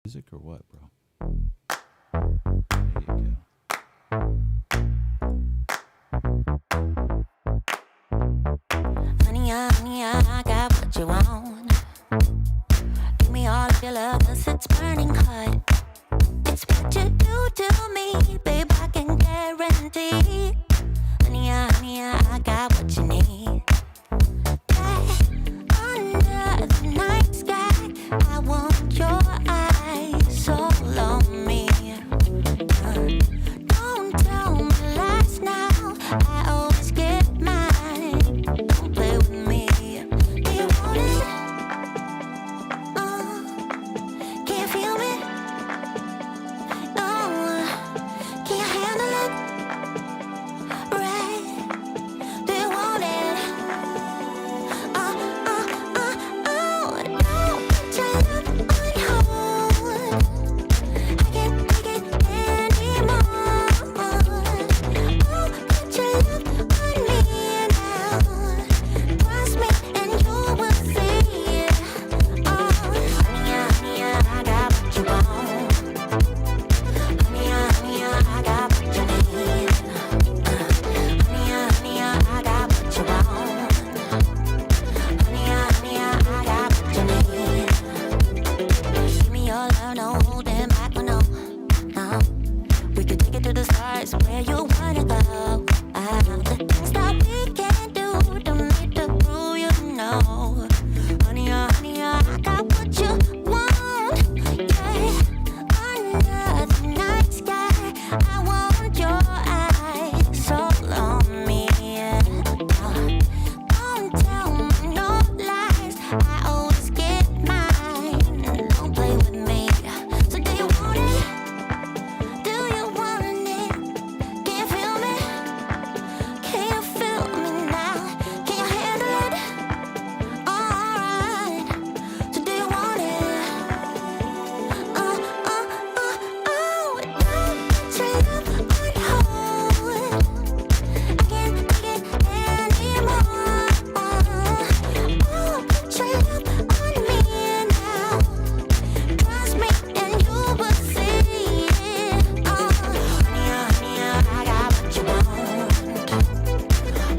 Music or what, bro? There you Honey, I got what you want. Give me all of your love, 'cause it's burning hot. It's what you do to me, babe, I can guarantee. Honey, I got what you need. Under the night sky, I want your eyes all on me. Don't tell me lies now, I always get mine. Don't play with me. Do you want it? Can you feel me? Can you handle it? Right? Do you want it? Don't put your love on hold. I can't take it anymore. Put your love on me now. Trust me and you will see. Honey, I got what you want. Honey, I got what you need. Honey, I got what you want. Honey, I got what you need. Give me your love, no holding back, no. We could take it to the stars, where you wanna go. The things that we can do, don't need to prove you know. Honey, I got what you want. Yeah, under the night sky, I want your eyes all on me. Don't tell me no lies, I always get mine. Don't play with me. So do you want it? Do you want it? Can you feel me? Can you feel me now? Can you handle it? Alright. So do you want it? Don't put your love on hold. I can't take it anymore. Put your love on me now. Trust me and you will see. Honey, I got what you want.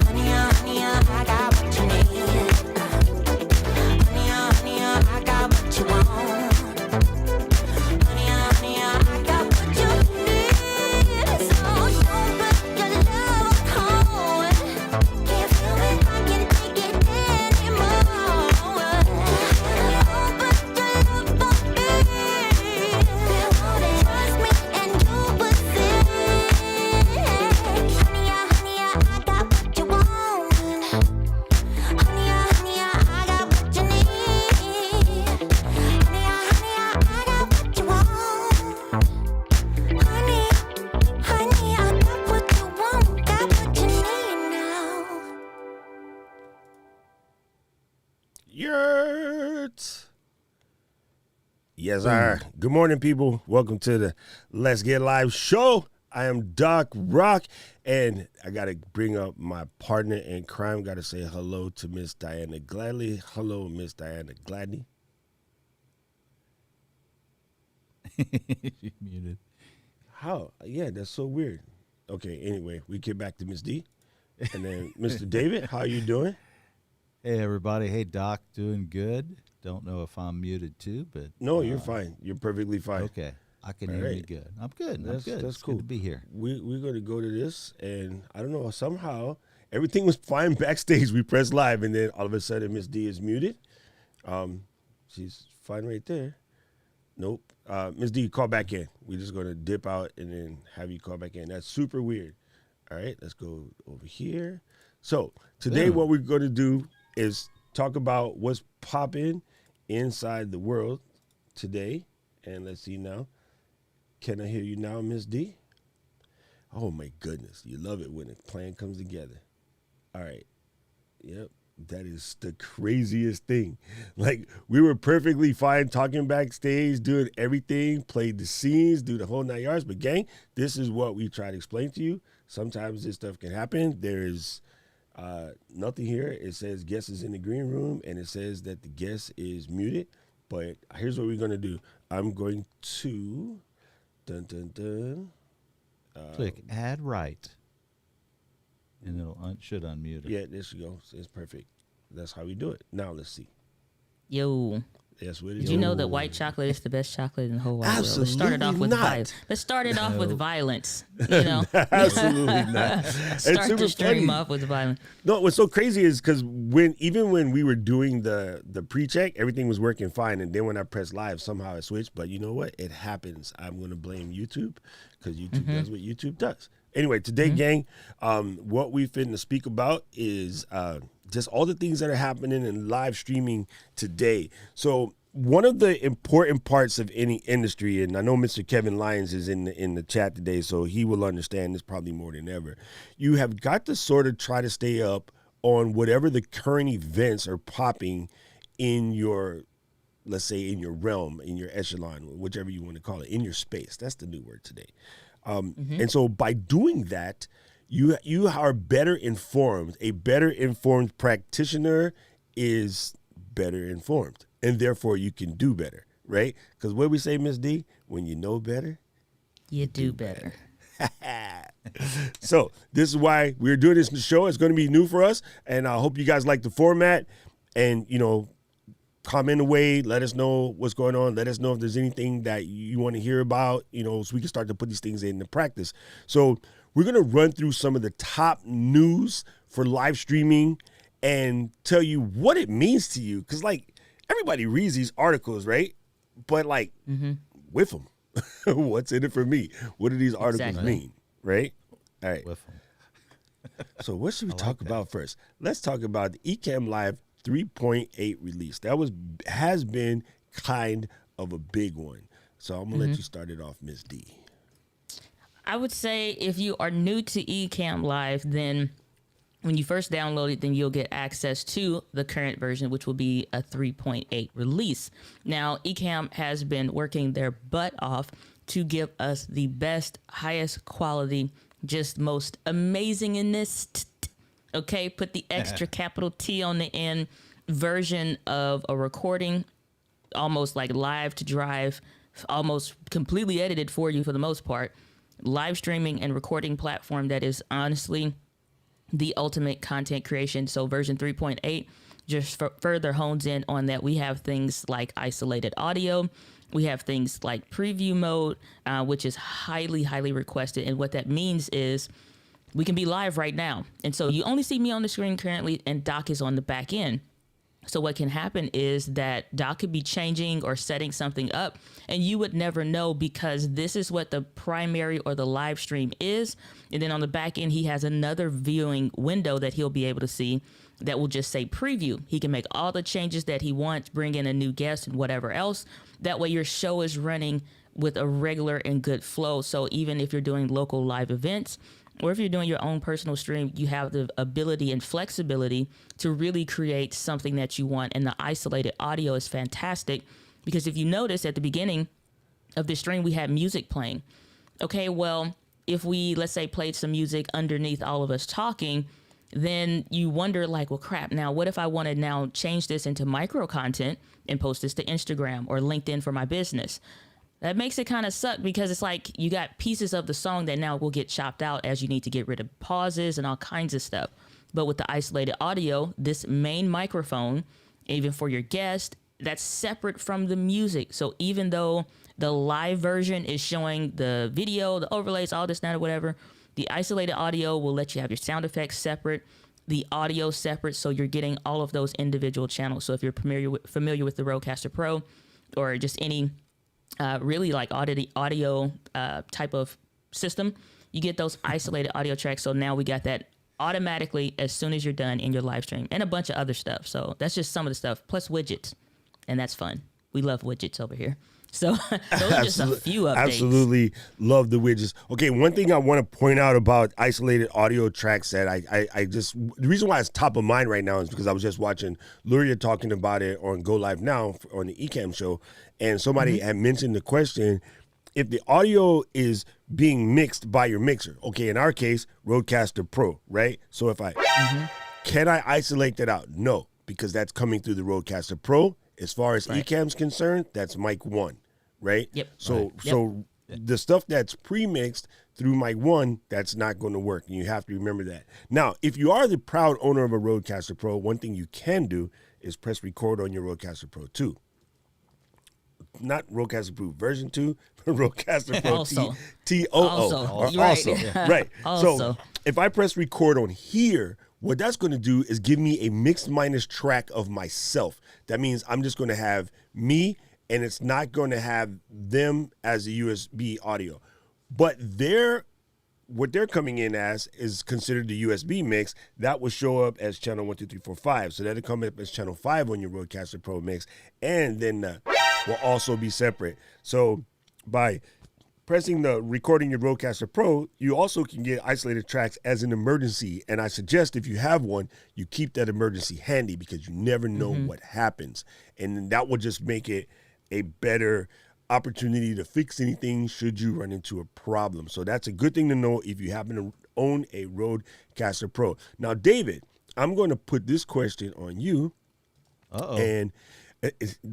Honey, I got what you need. Honey, I got what you want. Honey, I got what you need. So don't put your love on hold. Can you feel me? I can't take it anymore. Don't put your love on me. Trust me and you will see. Honey, I got what you want. Honey, I got what you need. Honey, I got what you want. Honey, I got what you want, got what you need now. Yurt. Yes, sir. Good morning, people. Welcome to the Let's Get Live show. I am Doc Rock, and I got to bring up my partner in crime. Got to say hello to Miss Diana Gladney. Hello, Miss Diana Gladney. She's muted. How? Yeah, that's so weird. Okay, anyway, we get back to Miss D. And then Mr. David, how you doing? Hey, everybody. Hey, Doc. Doing good. Don't know if I'm muted too, but No, you're fine. You're perfectly fine. okay. I can All hear you right. good. I'm good. That's I'm good. that's It's cool. good to be here. We're going to go to this, and I don't know, somehow everything was fine backstage. We pressed live, and then all of a sudden Miss D is muted. She's fine right there. Nope. Miss D, call back in. We're just going to dip out and then have you call back in. That's super weird. All right, let's go over here. So today Boom. what we're going to do is talk about what's popping inside the world today. And let's see now. Can I hear you now, Miss D? Oh, my goodness. You love it when a plan comes together. All right. Yep. That is the craziest thing. Like, we were perfectly fine talking backstage, doing everything, played the scenes, do the whole 9 yards. But, gang, this is what we try to explain to you. Sometimes this stuff can happen. There is nothing here. It says guest is in the green room, and it says that the guest is muted. But here's what we're going to do. I'm going to Click add right, and it'll should unmute it. Yeah, there you go. It's perfect. That's how we do it. Now let's see. Yo. That's what it Did is. you know that white chocolate is the best chocolate in the whole wide world? Let's start it off Absolutely with not. violence. Let's start it off with violence. You know, Absolutely not. It's start super the stream funny. off with violence. No, what's so crazy is because even when we were doing the pre-check, everything was working fine, and then when I pressed live, somehow it switched. But you know what? It happens. I'm going to blame YouTube because YouTube does what YouTube does. Anyway, today, gang, what we finna speak about is just all the things that are happening in live streaming today. So one of the important parts of any industry, and I know Mr. Kevin Lyons is in the chat today, so he will understand this probably more than ever. You have got to sort of try to stay up on whatever the current events are popping in your, let's say, in your realm, in your echelon, whichever you want to call it, in your space. That's the new word today. And so by doing that, you are better informed. A better informed practitioner is better informed, and therefore you can do better, right? Because what we say, Miss D, when you know better, You do better. So this is why we're doing this show. It's going to be new for us, and I hope you guys like the format. And comment away. Let us know what's going on. Let us know if there's anything that you want to hear about. So we can start to put these things into practice. So we're going to run through some of the top news for live streaming and tell you what it means to you. Because everybody reads these articles, right? But with them, what's in it for me? What do these articles mean, right? All right. With 'em. So what should we talk about first? Let's talk about the Ecamm Live 3.8 release. That has been kind of a big one. So I'm gonna let you start it off, Miss D. I would say if you are new to Ecamm Live, then when you first download it, then you'll get access to the current version, which will be a 3.8 release. Now, Ecamm has been working their butt off to give us the best, highest quality, just most amazing in this. Okay, put the extra capital T on the end version of a recording, almost like live to drive, almost completely edited for you for the most part. Live streaming and recording platform that is honestly the ultimate content creation. So version 3.8 just further hones in on that. We have things like isolated audio. We have things like preview mode, which is highly, highly requested. And what that means is we can be live right now. And so you only see me on the screen currently, and Doc is on the back end. So what can happen is that Doc could be changing or setting something up, and you would never know because this is what the primary or the live stream is. And then on the back end, he has another viewing window that he'll be able to see that will just say preview. He can make all the changes that he wants, bring in a new guest and whatever else. That way your show is running with a regular and good flow. So even if you're doing local live events, or if you're doing your own personal stream, you have the ability and flexibility to really create something that you want. And the isolated audio is fantastic because if you notice at the beginning of the stream, we had music playing. Okay, well, if we, let's say, played some music underneath all of us talking, then you wonder well, crap, now what if I want to now change this into micro content and post this to Instagram or LinkedIn for my business? That makes it kind of suck because it's like you got pieces of the song that now will get chopped out as you need to get rid of pauses and all kinds of stuff. But with the isolated audio, this main microphone, even for your guest, that's separate from the music. So even though the live version is showing the video, the overlays, all this, that, or whatever, the isolated audio will let you have your sound effects separate, the audio separate, so you're getting all of those individual channels. So if you're familiar with the Rodecaster Pro or just any really audio type of system, you get those isolated audio tracks. So now we got that automatically as soon as you're done in your live stream, and a bunch of other stuff. So that's just some of the stuff, plus widgets, and that's fun. We love widgets over here. So those are just a few updates. Absolutely love the widgets. Okay, one thing I want to point out about isolated audio tracks that I just, the reason why it's top of mind right now is because I was just watching Luria talking about it on Go Live Now on the Ecamm show, and somebody had mentioned the question, if the audio is being mixed by your mixer, okay, in our case, Rodecaster Pro, right? So if can I isolate that out? No, because that's coming through the Rodecaster Pro. As far as Right. Ecamm's concerned, that's mic 1, right? Yep. So Yep. so the stuff that's pre-mixed through mic 1, that's not going to work. And you have to remember that. Now, if you are the proud owner of a Rodecaster Pro, one thing you can do is press record on your Rodecaster Pro 2. Not Rodecaster Pro version 2, but Rodecaster Pro Also. TOO. Also. Or You're right. also. Right. Also. So if I press record on here, what that's going to do is give me a mixed minus track of myself. That means I'm just going to have me, and it's not going to have them as a USB audio. But what they're coming in as is considered the USB mix. That will show up as channel 1, 2, 3, 4, 5. So that'll come up as channel 5 on your Rodecaster Pro mix, and then will also be separate. So by pressing the recording your Rodecaster Pro, you also can get isolated tracks as an emergency. And I suggest if you have one, you keep that emergency handy because you never know what happens. And that will just make it a better opportunity to fix anything should you run into a problem. So that's a good thing to know if you happen to own a Rodecaster Pro. Now, David, I'm going to put this question on you. Uh-oh. And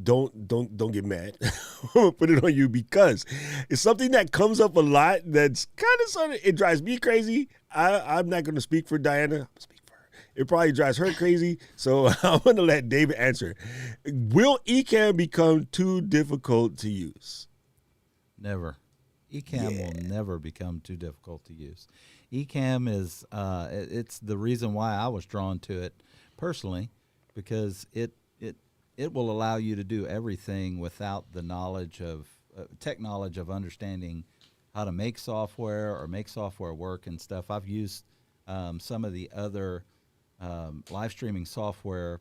don't get mad. I'm gonna put it on you because it's something that comes up a lot. That's kind of sort of, it drives me crazy. I'm not gonna speak for Diana. I'm gonna speak for her. It probably drives her crazy. So I'm gonna let David answer. Will Ecamm become too difficult to use? Never. Ecamm will never become too difficult to use. Ecamm is it's the reason why I was drawn to it personally, because it will allow you to do everything without the knowledge of tech knowledge of understanding how to make software or make software work and stuff. I've used some of the other live streaming software,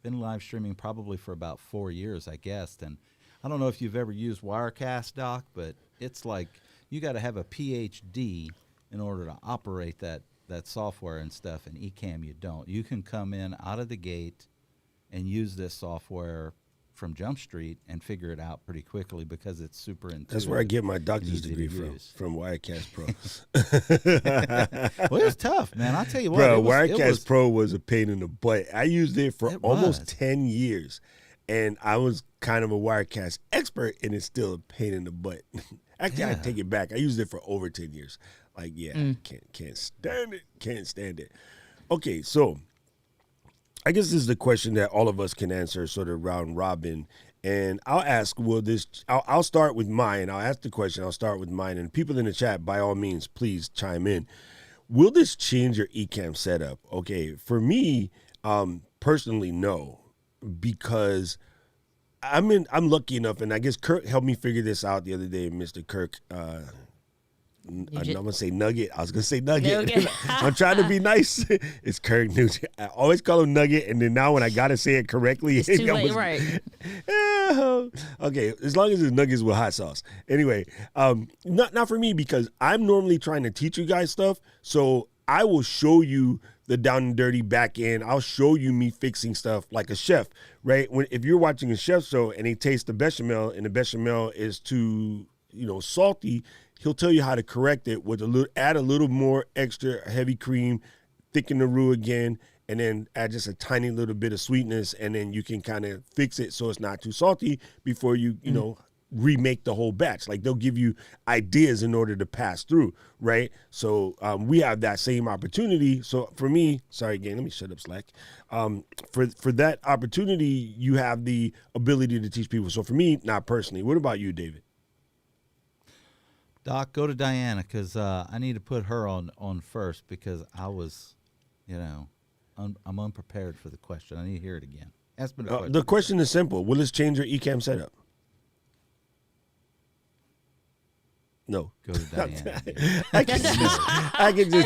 been live streaming probably for about 4 years, I guess. And I don't know if you've ever used Wirecast, Doc, but it's like you got to have a PhD in order to operate that software and stuff. And Ecamm, you don't. You can come in out of the gate and use this software from Jump Street and figure it out pretty quickly because it's super intuitive. That's where I get my doctor's easy to degree use. from Wirecast Pro. Well, it was tough, man. I'll tell you what. Bro, it was, Wirecast Pro was a pain in the butt. I used it for It almost was. 10 years, and I was kind of a Wirecast expert, and it's still a pain in the butt. Actually, I Yeah. take it back. I used it for over 10 years. Like, yeah, can't stand it. Can't stand it. Okay, so I guess this is the question that all of us can answer sort of round robin. And I'll ask, I'll start with mine. I'll ask the question. I'll start with mine. And people in the chat, by all means, please chime in. Will this change your Ecamm setup? Okay, for me, personally, no, because I'm lucky enough, and I guess Kirk helped me figure this out the other day, Mr. Kirk. I'm gonna say Nugget. I was gonna say Nugget. Okay. I'm trying to be nice. It's Kirk Nugent. I always call him Nugget, and then now when I gotta say it correctly, It's too late, right? Okay, as long as it's nuggets with hot sauce. Anyway, not for me because I'm normally trying to teach you guys stuff. So I will show you the down and dirty back end. I'll show you me fixing stuff like a chef, right? If you're watching a chef show and he tastes the bechamel and the bechamel is too, salty, he'll tell you how to correct it with add a little more extra heavy cream, thicken the roux again, and then add just a tiny little bit of sweetness, and then you can kind of fix it so it's not too salty before you remake the whole batch. Like they'll give you ideas in order to pass through, right? So we have that same opportunity. So for me, sorry again, let me shut up, Slack. For that opportunity, you have the ability to teach people. So for me, not personally. What about you, David? Doc, go to Diana because I need to put her on first because I was, I'm unprepared for the question. I need to hear it again. Ask me the question. The question is simple. Will this change your Ecamm setup? No. Go to Diana. I can just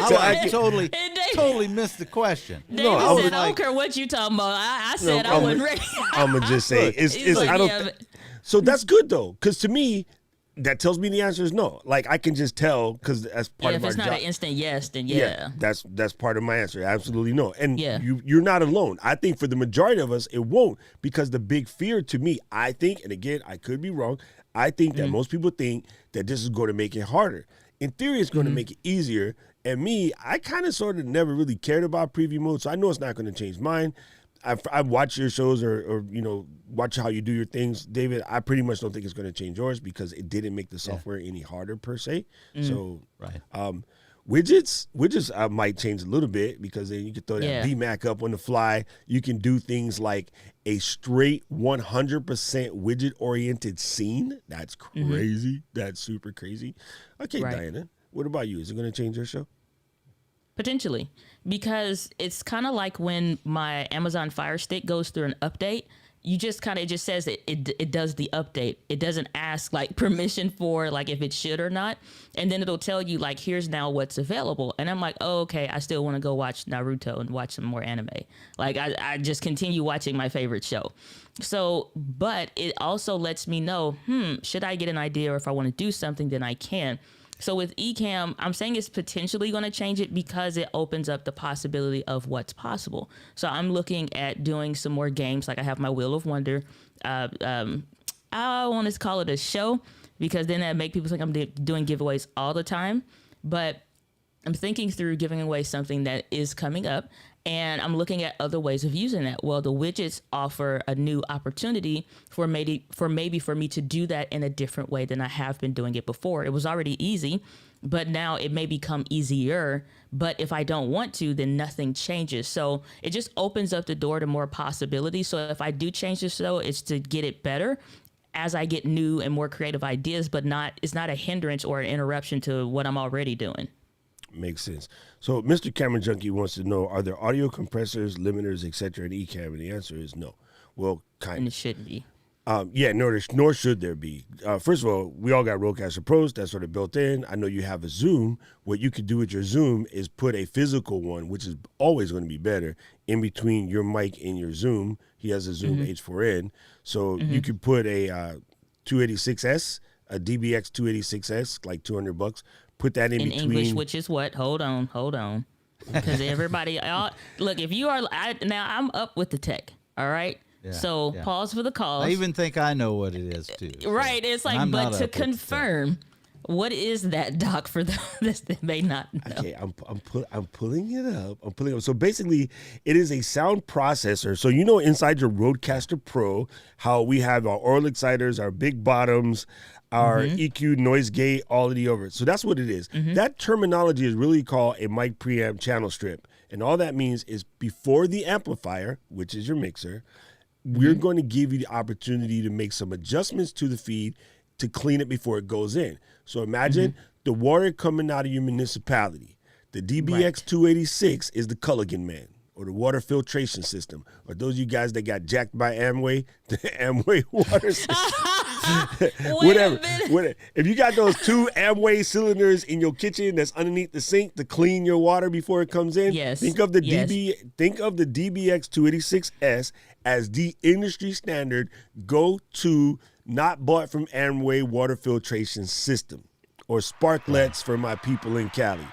tell. I totally missed the question. David No, I was said, I don't like- care what you talking about. I said I I'm- wasn't ready. I'm gonna just say it's. He's like, I don't. yeah, but- So that's good though, because to me, that tells me the answer is no. Like I can just tell because that's part Yeah, of if our it's not job. an instant yes, then yeah. That's part of my answer. Absolutely no. And Yeah. you're not alone. I think for the majority of us, it won't because the big fear to me, I think, and again, I could be wrong. I think that most people think that this is going to make it harder. In theory, it's going to make it easier. And me, I kind of sort of never really cared about preview mode, so I know it's not going to change mine. I watch your shows or watch how you do your things, David. I pretty much don't think it's going to change yours because it didn't make the software any harder per se. So Right. widgets might change a little bit because then you can throw that VMAC up on the fly. You can do things like a straight 100% widget oriented scene. That's crazy. That's super crazy. Okay, Diana, what about you? Is it going to change your show? Potentially, because it's kind of like when my Amazon Fire Stick goes through an update, you just kind of, it just says it does the update. It doesn't ask like permission for like if it should or not. And then it'll tell you like, here's now what's available. And I'm like, oh, okay, I still want to go watch Naruto and watch some more anime. Like I just continue watching my favorite show. So, but it also lets me know, should I get an idea or if I want to do something, then I can. So with Ecamm, I'm saying it's potentially going to change it because it opens up the possibility of what's possible. So I'm looking at doing some more games. Like I have my Wheel of Wonder. I want to call it a show because then that make people think I'm doing giveaways all the time. But I'm thinking through giving away something that is coming up. And I'm looking at other ways of using that. Well, the widgets offer a new opportunity for me to do that in a different way than I have been doing it before. It was already easy, but now it may become easier. But if I don't want to, then nothing changes. So it just opens up the door to more possibilities. So if I do change this, though, it's to get it better as I get new and more creative ideas, but it's not a hindrance or an interruption to what I'm already doing. Makes sense. So Mr. Camera Junkie wants to know, are there audio compressors, limiters, etc. in Ecamm? And the answer is no. Well, kind of. And it shouldn't be. Nor should there be. First of all, we all got Rodecaster Pros. That's sort of built in. I know you have a Zoom. What you could do with your Zoom is put a physical one, which is always going to be better, in between your mic and your Zoom. He has a Zoom H4n. So you could put a 286S, a DBX 286S, like $200. Put that in between. English, which is what? Hold on. Because everybody, look, if you are, now I'm up with the tech, all right? So pause for the cause. I even think I know what it is, too. Right. It's like, but to confirm, what is that, Doc, for those that may not know? Okay, I'm pulling it up. So basically, it is a sound processor. So inside your Rodecaster Pro, how we have our oral exciters, our big bottoms, our EQ, noise gate, all of the over. So that's what it is. That terminology is really called a mic preamp channel strip. And all that means is before the amplifier, which is your mixer, we're going to give you the opportunity to make some adjustments to the feed to clean it before it goes in. So imagine the water coming out of your municipality. The DBX 286 is the Culligan man, or the water filtration system. Or those of you guys that got jacked by Amway, the Amway water system. Whatever. If you got those 2 Amway cylinders in your kitchen that's underneath the sink to clean your water before it comes in, think of the DBX 286S as the industry standard go-to, not bought from Amway water filtration system, or Sparklets for my people in Cali.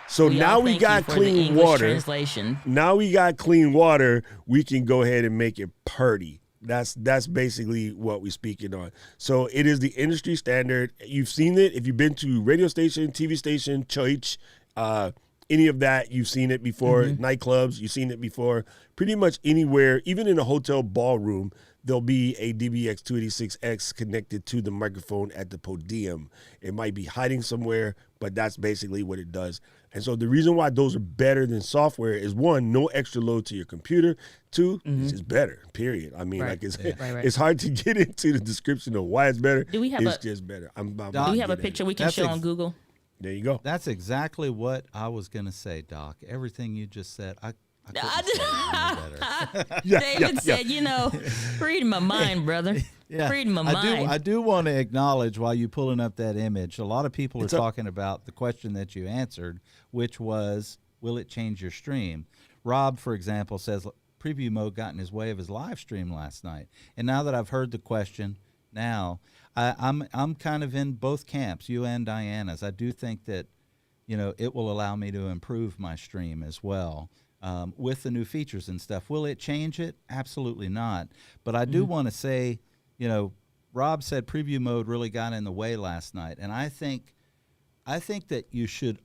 So now we got clean water. Translation. Now we got clean water. We can go ahead and make it purty. That's basically what we're speaking on. So it is the industry standard. You've seen it. If you've been to radio station, TV station, church, any of that, you've seen it before. Nightclubs, you've seen it before. Pretty much anywhere, even in a hotel ballroom, there'll be a DBX 286X connected to the microphone at the podium. It might be hiding somewhere, but that's basically what it does. And so the reason why those are better than software is, 1, no extra load to your computer. 2, it's just better, period. I mean, it's hard to get into the description of why it's better. It's just better. Do we have a picture we can show on Google? There you go. That's exactly what I was going to say, Doc. Everything you just said, I couldn't say it better. David said, reading my mind, brother. Reading my mind. I do want to acknowledge, while you pulling up that image, a lot of people are talking about the question that you answered, which was, will it change your stream? Rob, for example, says preview mode got in his way of his live stream last night. And now that I've heard the question, I'm kind of in both camps, you and Diana's. I do think that, it will allow me to improve my stream as well. With the new features and stuff. Will it change it? Absolutely not. But I do want to say, Rob said preview mode really got in the way last night. And I think that you should,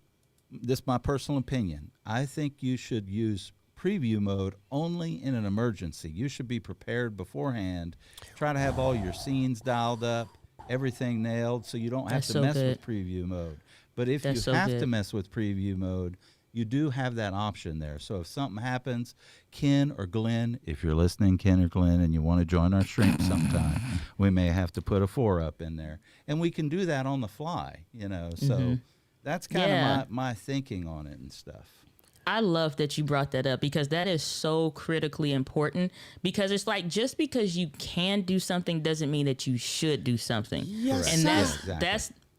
this is my personal opinion, I think you should use preview mode only in an emergency. You should be prepared beforehand. Try to have all your scenes dialed up, everything nailed, so you don't have That's to so mess good. with preview mode. But if That's you so have to good. mess with preview mode, you do have that option there. So if something happens, Ken or Glenn, if you're listening, Ken or Glenn, and you want to join our stream sometime, we may have to put a 4-up in there. And we can do that on the fly, you know. So that's kind Yeah. of my thinking on it and stuff. I love that you brought that up because that is so critically important, because it's like just because you can do something doesn't mean that you should do something. Yes, And sir.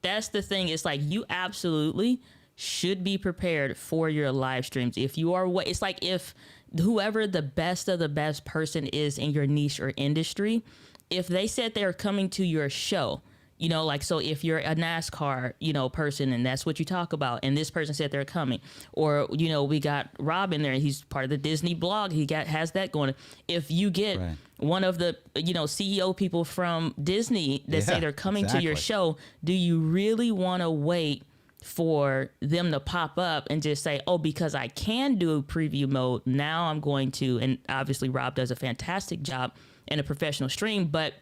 that's the thing. It's like you absolutely should be prepared for your live streams. If you are it's like if whoever the best of the best person is in your niche or industry, if they said they're coming to your show, you know, like, so if you're a NASCAR, you know, person and that's what you talk about, and this person said they're coming, or, you know, we got Rob in there, he's part of the Disney blog, has that going. If you get Right. one of the, you know, CEO people from Disney that say Yeah, they're coming to your exactly. show, do you really want to wait for them to pop up and just say, oh, because I can do preview mode, now I'm going to, and obviously Rob does a fantastic job in a professional stream, but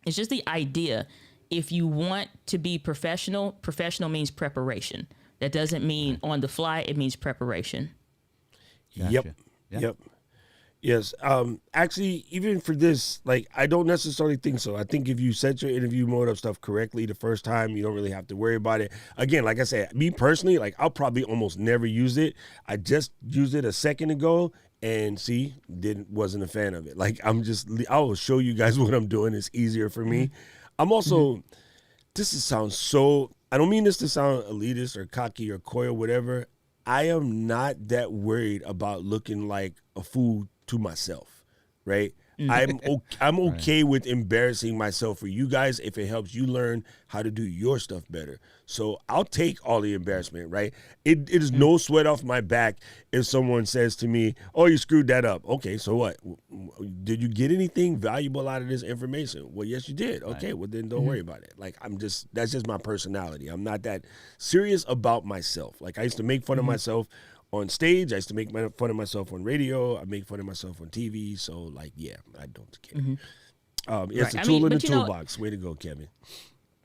it's just the idea. If you want to be professional, professional means preparation. That doesn't mean on the fly, it means preparation. Gotcha. Yep. Yeah. Yep. Yes. Actually, even for this, like, I don't necessarily think so. I think if you set your interview mode up stuff correctly the first time, you don't really have to worry about it. Again, like I said, me personally, like, I'll probably almost never use it. I just used it a second ago and wasn't a fan of it. Like, I will show you guys what I'm doing. It's easier for me. I'm also, I don't mean this to sound elitist or cocky or coy or whatever. I am not that worried about looking like a fool to myself, right? I'm okay with embarrassing myself for you guys if it helps you learn how to do your stuff better. So I'll take all the embarrassment, right? It is no sweat off my back if someone says to me, oh, you screwed that up. Okay, so what? Did you get anything valuable out of this information? Well, yes, you did. Okay, well, then don't worry about it. Like, that's just my personality. I'm not that serious about myself. Like, I used to make fun of myself on stage. I used to make fun of myself on radio. I make fun of myself on TV. So, like, yeah, I don't care. It's a tool in the toolbox. Way to go, Kevin.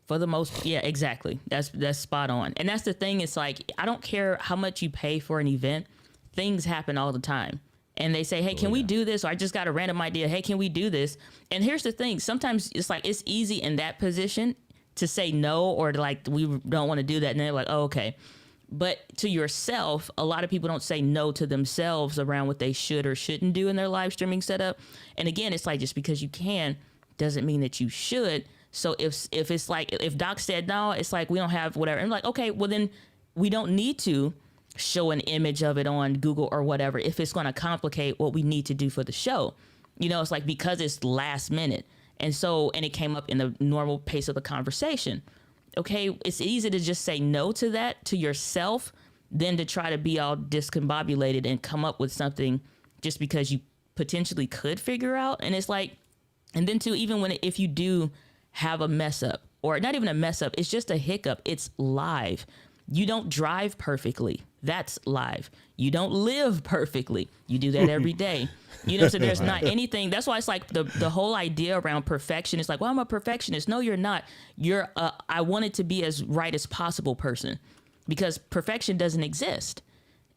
For the most, yeah, exactly. That's spot on. And that's the thing. It's like, I don't care how much you pay for an event. Things happen all the time. And they say, hey, can we do this? Or I just got a random idea. Hey, can we do this? And here's the thing. Sometimes it's like, it's easy in that position to say no, or to like, we don't want to do that. And they're like, oh, okay. But to yourself, a lot of people don't say no to themselves around what they should or shouldn't do in their live streaming setup. And again, it's like, just because you can doesn't mean that you should. So if it's like, if Doc said no, it's like, we don't have whatever. And I'm like, okay, well then we don't need to show an image of it on Google or whatever if it's going to complicate what we need to do for the show. You know, it's like, because it's last minute. And it came up in the normal pace of the conversation. Okay, it's easy to just say no to that, to yourself, than to try to be all discombobulated and come up with something just because you potentially could figure out. And it's like, and then too, even if you do have a mess up, or not even a mess up, it's just a hiccup, it's live. You don't drive perfectly. That's live. You don't live perfectly. You do that every day. You know, so there's not anything. That's why it's like the whole idea around perfection is like, well, I'm a perfectionist. No, you're not. You're I want it to be as right as possible person, because perfection doesn't exist.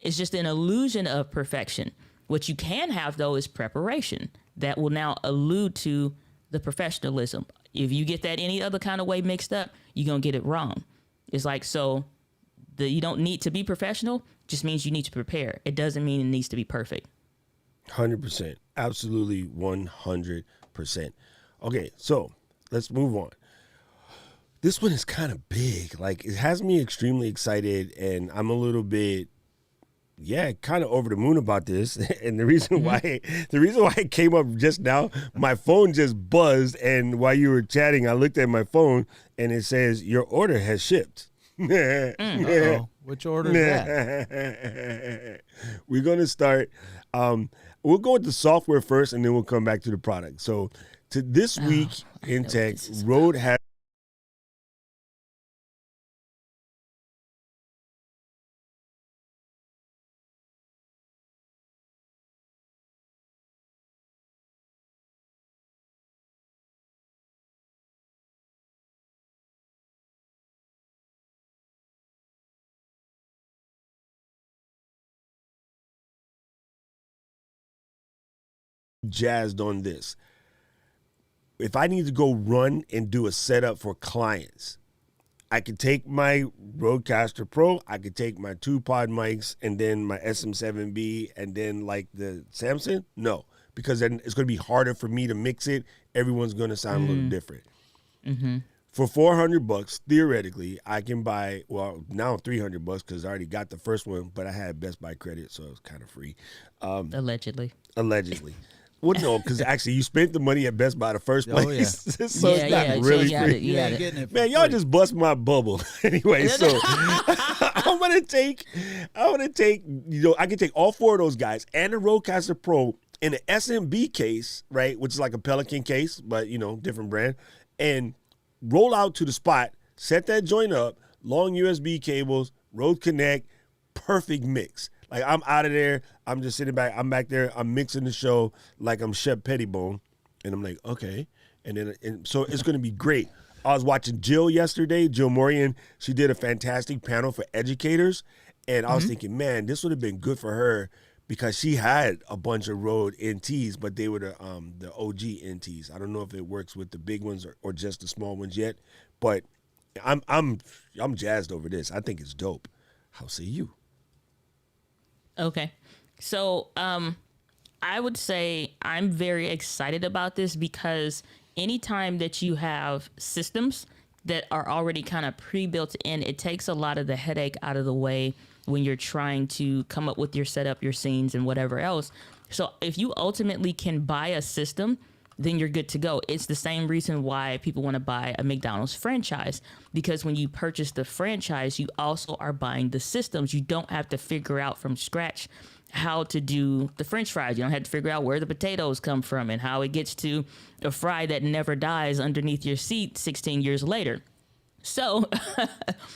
It's just an illusion of perfection. What you can have, though, is preparation that will now allude to the professionalism. If you get that any other kind of way mixed up, you're going to get it wrong. It's like, so you don't need to be professional, just means you need to prepare. It doesn't mean it needs to be perfect. 100%. Absolutely 100%. Okay, so let's move on. This one is kind of big. Like, it has me extremely excited, and I'm a little bit, kind of over the moon about this. And the reason why it came up just now, my phone just buzzed, and while you were chatting, I looked at my phone and it says your order has shipped. Uh-oh. Which order is that? We're gonna start. We'll go with the software first, and then we'll come back to the product. So, to this week in tech, Rode has jazzed on this. If I need to go run and do a setup for clients, I could take my Rodecaster Pro, I could take my 2-pod mics, and then my SM7B, and then like the Samson. No, because then it's going to be harder for me to mix it. Everyone's going to sound a little different. For $400, theoretically, I can buy, well, now $300 because I already got the first one, but I had Best Buy credit, so it was kind of free. Allegedly. Well, no, because actually you spent the money at Best Buy the first place. Oh, yeah. So it's not really free. You got it. Getting it for Man, y'all free. just bust my bubble. Anyway, so I'm gonna take, I can take all 4 of those guys and the Rodecaster Pro in an SMB case, right, which is like a Pelican case, but different brand, and roll out to the spot, set that joint up, long USB cables, Rode Connect, perfect mix. Like, I'm out of there. I'm just sitting back. I'm back there. I'm mixing the show like I'm Shep Pettibone. And I'm like, okay. And so it's going to be great. I was watching Jill yesterday, Jill Morian. She did a fantastic panel for educators. And I was thinking, man, this would have been good for her because she had a bunch of Rode NTs, but they were the OG NTs. I don't know if it works with the big ones or just the small ones yet. But I'm jazzed over this. I think it's dope. How say you? Okay. So I would say I'm very excited about this because anytime that you have systems that are already kind of pre-built in, it takes a lot of the headache out of the way when you're trying to come up with your setup, your scenes, and whatever else. So if you ultimately can buy a system, then you're good to go. It's the same reason why people want to buy a McDonald's franchise, because when you purchase the franchise, you also are buying the systems. You don't have to figure out from scratch how to do the French fries. You don't have to figure out where the potatoes come from and how it gets to a fry that never dies underneath your seat 16 years later. So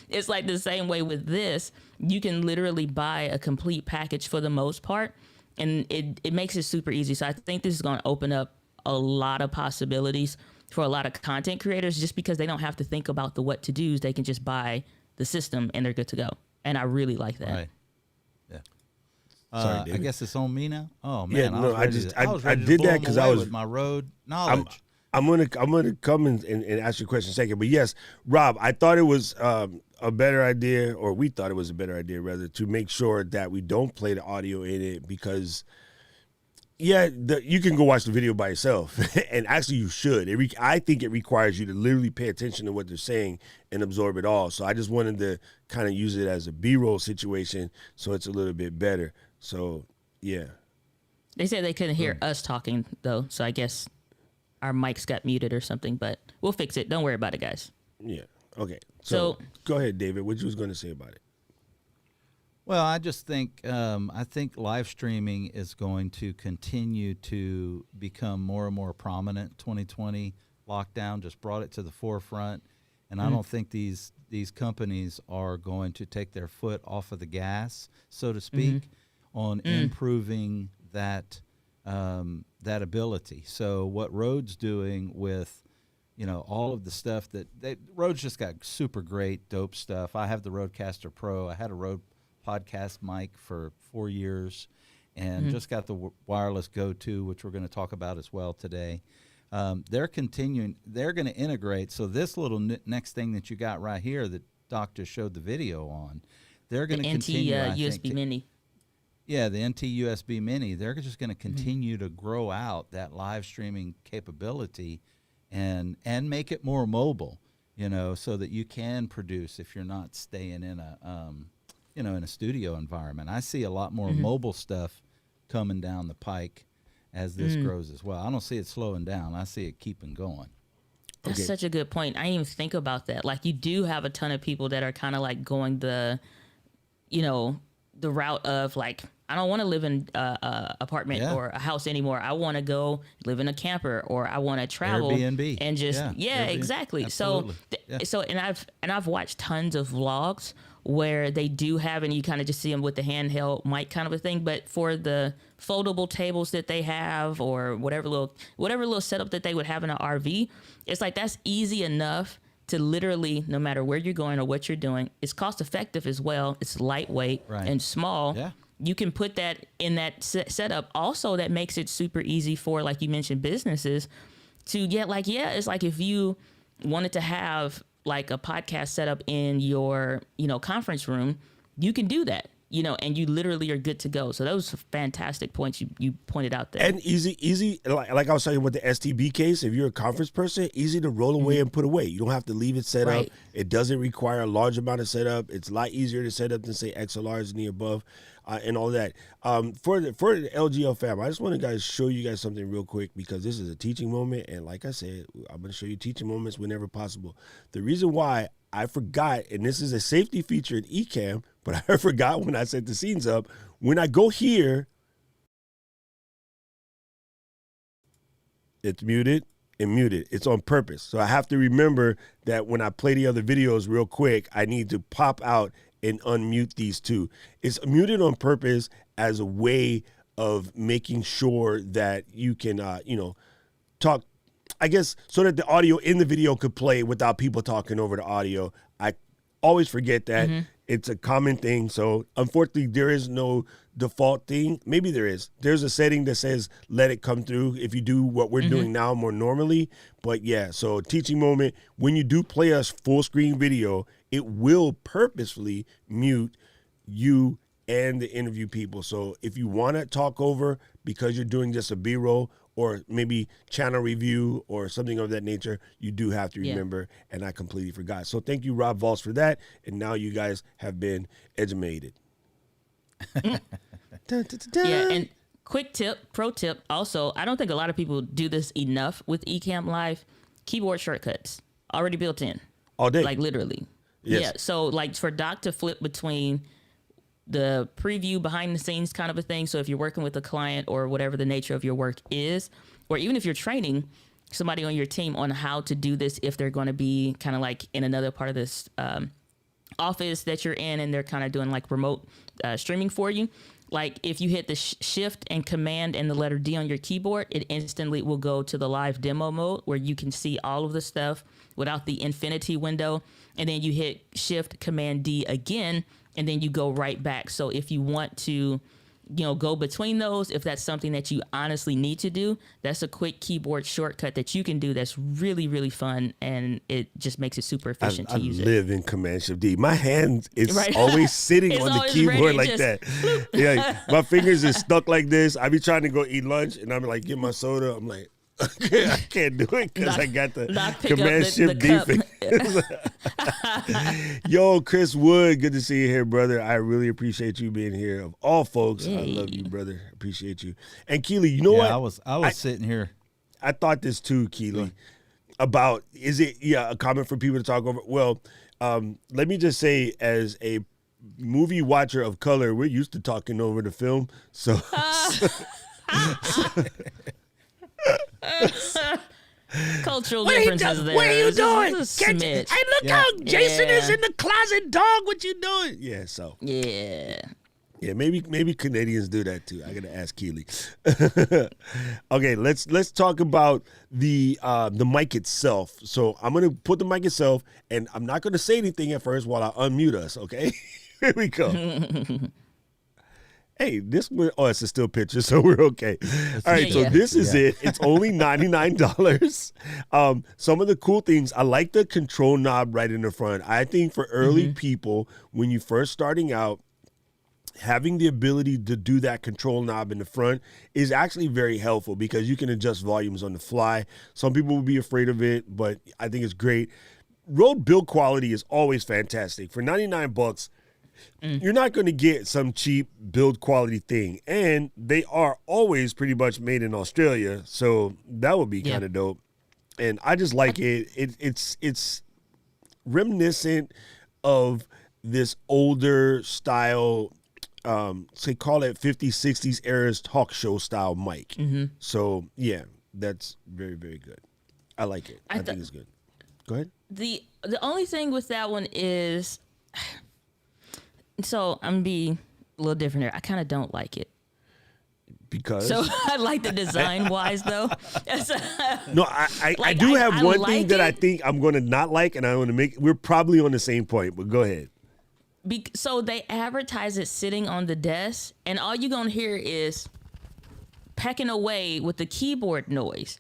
it's like the same way with this. You can literally buy a complete package for the most part, and it makes it super easy. So I think this is going to open up a lot of possibilities for a lot of content creators just because they don't have to think about the what to do's. They can just buy the system and they're good to go. And I really like that. Right. Yeah. Sorry, I David. guess it's on me now. Oh man, Yeah, no, I did that because I was with my Rode knowledge. I'm gonna come and ask you a question in a second. But yes, Rob, I thought it was a better idea, or we thought it was a better idea rather, to make sure that we don't play the audio in it because you can go watch the video by yourself, and actually you should. I think it requires you to literally pay attention to what they're saying and absorb it all. So I just wanted to kind of use it as a B-roll situation so it's a little bit better. So, yeah. They said they couldn't hear us talking, though, so I guess our mics got muted or something, but we'll fix it. Don't worry about it, guys. Yeah. Okay. So go ahead, David. What you was going to say about it? Well, I just think I think live streaming is going to continue to become more and more prominent. 2020 lockdown just brought it to the forefront, and I don't think these companies are going to take their foot off of the gas, so to speak, on improving that that ability. So what Rode's doing with all of the stuff Rode's just got super great dope stuff. I have the Rodecaster Pro. I had a Rode podcast mic for 4 years and just got the wireless Go-To, which we're going to talk about as well today. They're going to integrate. So this little next thing that you got right here that Doc just showed the video on, they're going to continue. USB Mini. Yeah, the NT USB Mini. They're just going to continue to grow out that live streaming capability and make it more mobile, so that you can produce if you're not staying in a in a studio environment. I see a lot more mobile stuff coming down the pike as this grows as well. I don't see it slowing down. I see it keeping going. That's such a good point. I didn't even think about that. Like, you do have a ton of people that are kind of like going the route of like, I don't want to live in a apartment or a house anymore. I want to go live in a camper, or I want to travel Airbnb. and just Airbnb. exactly. Absolutely. So I've watched tons of vlogs where they do have, and you kind of just see them with the handheld mic kind of a thing. But for the foldable tables that they have, or whatever little setup that they would have in an RV, it's like that's easy enough to literally, no matter where you're going or what you're doing, it's cost effective as well. It's lightweight and small. Yeah. you can put that in that setup. Also, that makes it super easy for, like you mentioned, businesses to get like, it's like if you wanted to have like a podcast set up in your, conference room, you can do that, and you literally are good to go. So those are fantastic points you pointed out there. And easy, like I was talking with the STB case, if you're a conference person, easy to roll away and put away. You don't have to leave it set up. It doesn't require a large amount of setup. It's a lot easier to set up than, say, XLRs and the above and all that. For the LGL fam, I just want to guys show you guys something real quick because this is a teaching moment. And like I said, I'm going to show you teaching moments whenever possible. The reason why I forgot, and this is a safety feature in Ecamm, but I forgot when I set the scenes up, when I go here, it's muted and muted. It's on purpose. So I have to remember that when I play the other videos real quick, I need to pop out and unmute these two. It's muted on purpose as a way of making sure that you can, talk, I guess, so that the audio in the video could play without people talking over the audio. I always forget that. It's a common thing. So unfortunately, there is no default thing. Maybe there is. There's a setting that says let it come through if you do what we're doing now more normally. But yeah, so teaching moment, when you do play a full screen video, it will purposefully mute you and the interview people. So if you want to talk over because you're doing just a B-roll or maybe channel review or something of that nature, you do have to remember, and I completely forgot. So thank you, Rob Voss, for that, and now you guys have been edumated. Yeah, and quick tip, pro tip, also, I don't think a lot of people do this enough with Ecamm Live. Keyboard shortcuts, already built in. All day. Like literally. Yes. Yeah, so like for Doc to flip between the preview, behind the scenes kind of a thing. So if you're working with a client or whatever the nature of your work is, or even if you're training somebody on your team on how to do this, if they're going to be kind of like in another part of this office that you're in and they're kind of doing like remote streaming for you. Like if you hit the shift and command and the letter D on your keyboard, it instantly will go to the live demo mode where you can see all of the stuff without the infinity window. And then you hit shift command D again, and then you go right back. So if you want to, go between those, if that's something that you honestly need to do, that's a quick keyboard shortcut that you can do that's really, really fun, and it just makes it super efficient to use it. I live in Command Shift D. My hand is always sitting on the keyboard like that. Yeah, my fingers is stuck like this. I be trying to go eat lunch, and I'm like, get my soda. I'm like, I can't do it because I got the Command Shift D thing. Yo, Chris Wood, good to see you here, brother. I really appreciate you being here. Of all folks, I love you, brother. Appreciate you. And Keely, you know what? I was sitting here. I thought this too, Keely, about is it a comment for people to talk over? Well, let me just say, as a movie watcher of color, we're used to talking over the film, so. Cultural differences there. What are you doing? Hey, look how Jason is in the closet, dog. What you doing? Yeah, so. Yeah, maybe Canadians do that too. I gotta ask Keely. Okay, let's talk about the mic itself. So I'm gonna put the mic itself, and I'm not gonna say anything at first while I unmute us. Okay, here we go. Hey, it's a still picture, so we're okay. All right, so this is it. It's only $99. Some of the cool things, I like the control knob right in the front. I think for early people, when you're first starting out, having the ability to do that control knob in the front is actually very helpful because you can adjust volumes on the fly. Some people will be afraid of it, but I think it's great. Rode build quality is always fantastic. For $99, you're not going to get some cheap build quality thing. And they are always pretty much made in Australia. So that would be kind of dope. And I just like it. It's reminiscent of this older style, say call it 50s, 60s eras talk show style mic. So yeah, that's very, very good. I like it. I think it's good. Go ahead. The only thing with that one is, so I'm gonna be a little different here. I kind of don't like it. Because? So I like the design wise though. No, I do have one thing that I think I'm going to not like, and I want to make. We're probably on the same point, but go ahead. So they advertise it sitting on the desk, and all you're gonna hear is pecking away with the keyboard noise,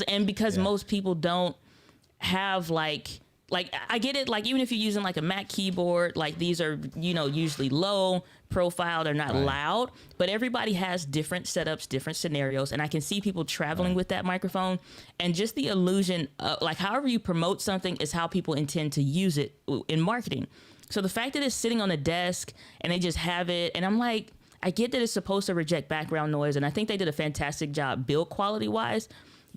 and because most people don't have like I get it, like even if you're using like a Mac keyboard, like these are usually low profile, they're not loud, but everybody has different setups, different scenarios, and I can see people traveling with that microphone, and just the illusion of, like, however you promote something is how people intend to use it in marketing. So the fact that it's sitting on the desk and they just have it, and I'm like, I get that it's supposed to reject background noise, and I think they did a fantastic job build quality wise.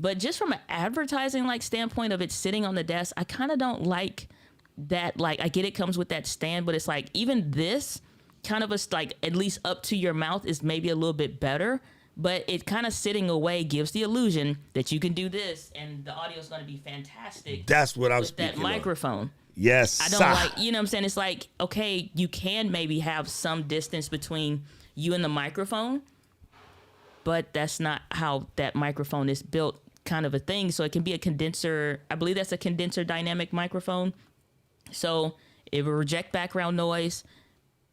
But just from an advertising like standpoint of it sitting on the desk, I kind of don't like that. Like, I get it comes with that stand, but it's like even this kind of like at least up to your mouth is maybe a little bit better. But it kind of sitting away gives the illusion that you can do this and the audio is going to be fantastic. That's what I'm with speaking that microphone. Of. Yes, I don't like, you know what I'm saying? It's like, okay, you can maybe have some distance between you and the microphone, but that's not how that microphone is built, kind of a thing. So it can be a condenser. I believe that's a condenser dynamic microphone. So it will reject background noise,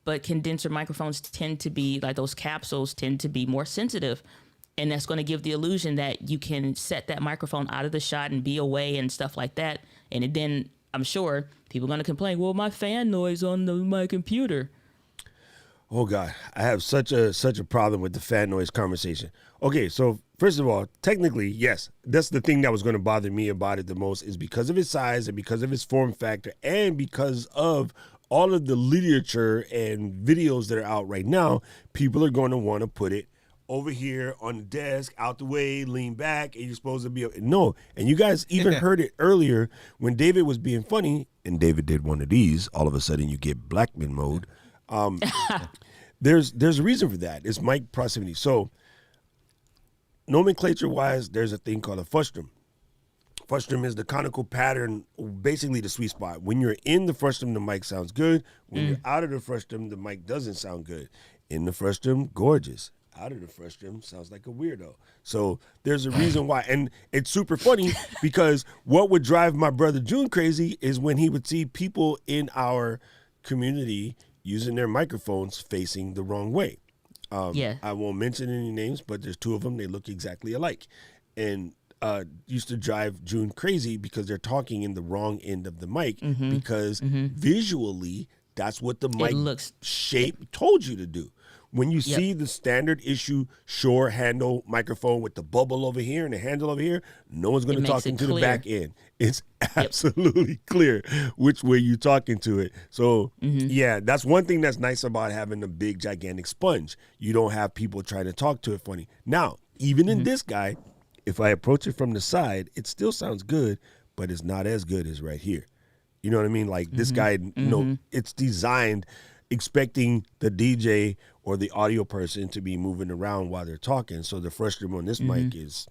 but condenser microphones tend to be, like those capsules tend to be more sensitive. And that's going to give the illusion that you can set that microphone out of the shot and be away and stuff like that. And then I'm sure people are going to complain, well, my fan noise on my computer. Oh God, I have such a problem with the fan noise conversation. Okay, so first of all, technically, yes, that's the thing that was going to bother me about it the most, is because of its size and because of its form factor and because of all of the literature and videos that are out right now. People are going to want to put it over here on the desk, out the way, lean back, and you're supposed to be no. And you guys even heard it earlier when David was being funny, and David did one of these. All of a sudden, you get Blackman mode. There's a reason for that. It's mic proximity. So nomenclature wise, there's a thing called a frustum. Frustum is the conical pattern, basically the sweet spot. When you're in the frustum, the mic sounds good. When you're out of the frustum, the mic doesn't sound good. In the frustum, gorgeous. Out of the frustum, sounds like a weirdo. So there's a reason why. And it's super funny because what would drive my brother June crazy is when he would see people in our community using their microphones facing the wrong way. I won't mention any names, but there's two of them. They look exactly alike. And used to drive June crazy because they're talking in the wrong end of the mic because visually that's what the mic shape told you to do. When you see the standard issue Shure handle microphone with the bubble over here and the handle over here, no one's going to talk into the back end. It's absolutely clear which way you're talking to it. So, yeah, that's one thing that's nice about having a big, gigantic sponge. You don't have people trying to talk to it funny. Now, even in this guy, if I approach it from the side, it still sounds good, but it's not as good as right here. You know what I mean? Like this guy, it's designed expecting the DJ or the audio person to be moving around while they're talking. So the frustum on this mic is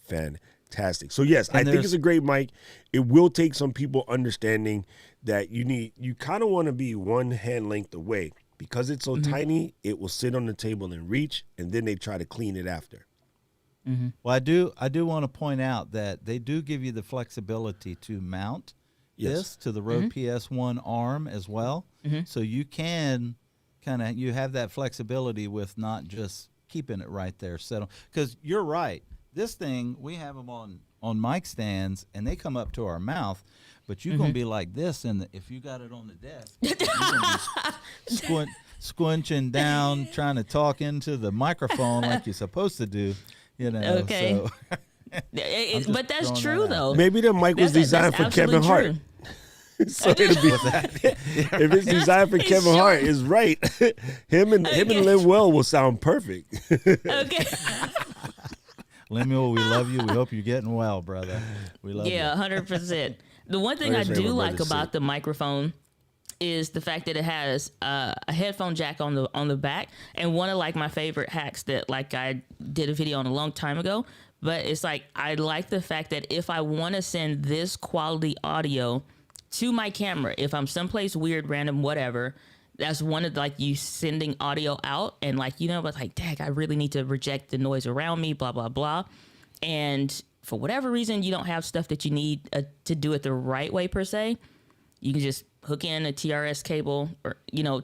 fantastic. So yes, I think it's a great mic. It will take some people understanding that you kind of want to be one hand length away. Because it's so tiny, it will sit on the table and reach, and then they try to clean it after. Well, I do want to point out that they do give you the flexibility to mount this to the Rode PS1 arm as well. So you can you have that flexibility with not just keeping it right there settled. Because you're right. This thing, we have them on mic stands, and they come up to our mouth, but you're going to be like this, and if you got it on the desk, you're going to be squinching down, trying to talk into the microphone like you're supposed to do. You know, okay. So but that's true, though. Maybe the mic was designed for Kevin Hart. So it'll be if it's designed for Kevin Hart, it's right. him and Lemuel will sound perfect. Okay. Lemuel, we love you. We hope you're getting well, brother. We love you. Yeah, 100%. The one thing I do like about the microphone is the fact that it has a headphone jack on the back, and one of like my favorite hacks that like I did a video on a long time ago. But it's like I like the fact that if I want to send this quality audio to my camera, if I'm someplace weird, random, whatever, that's one of like you sending audio out, and like but like, dang, I really need to reject the noise around me, blah blah blah, and for whatever reason you don't have stuff that you need to do it the right way per se. You can just hook in a TRS cable, or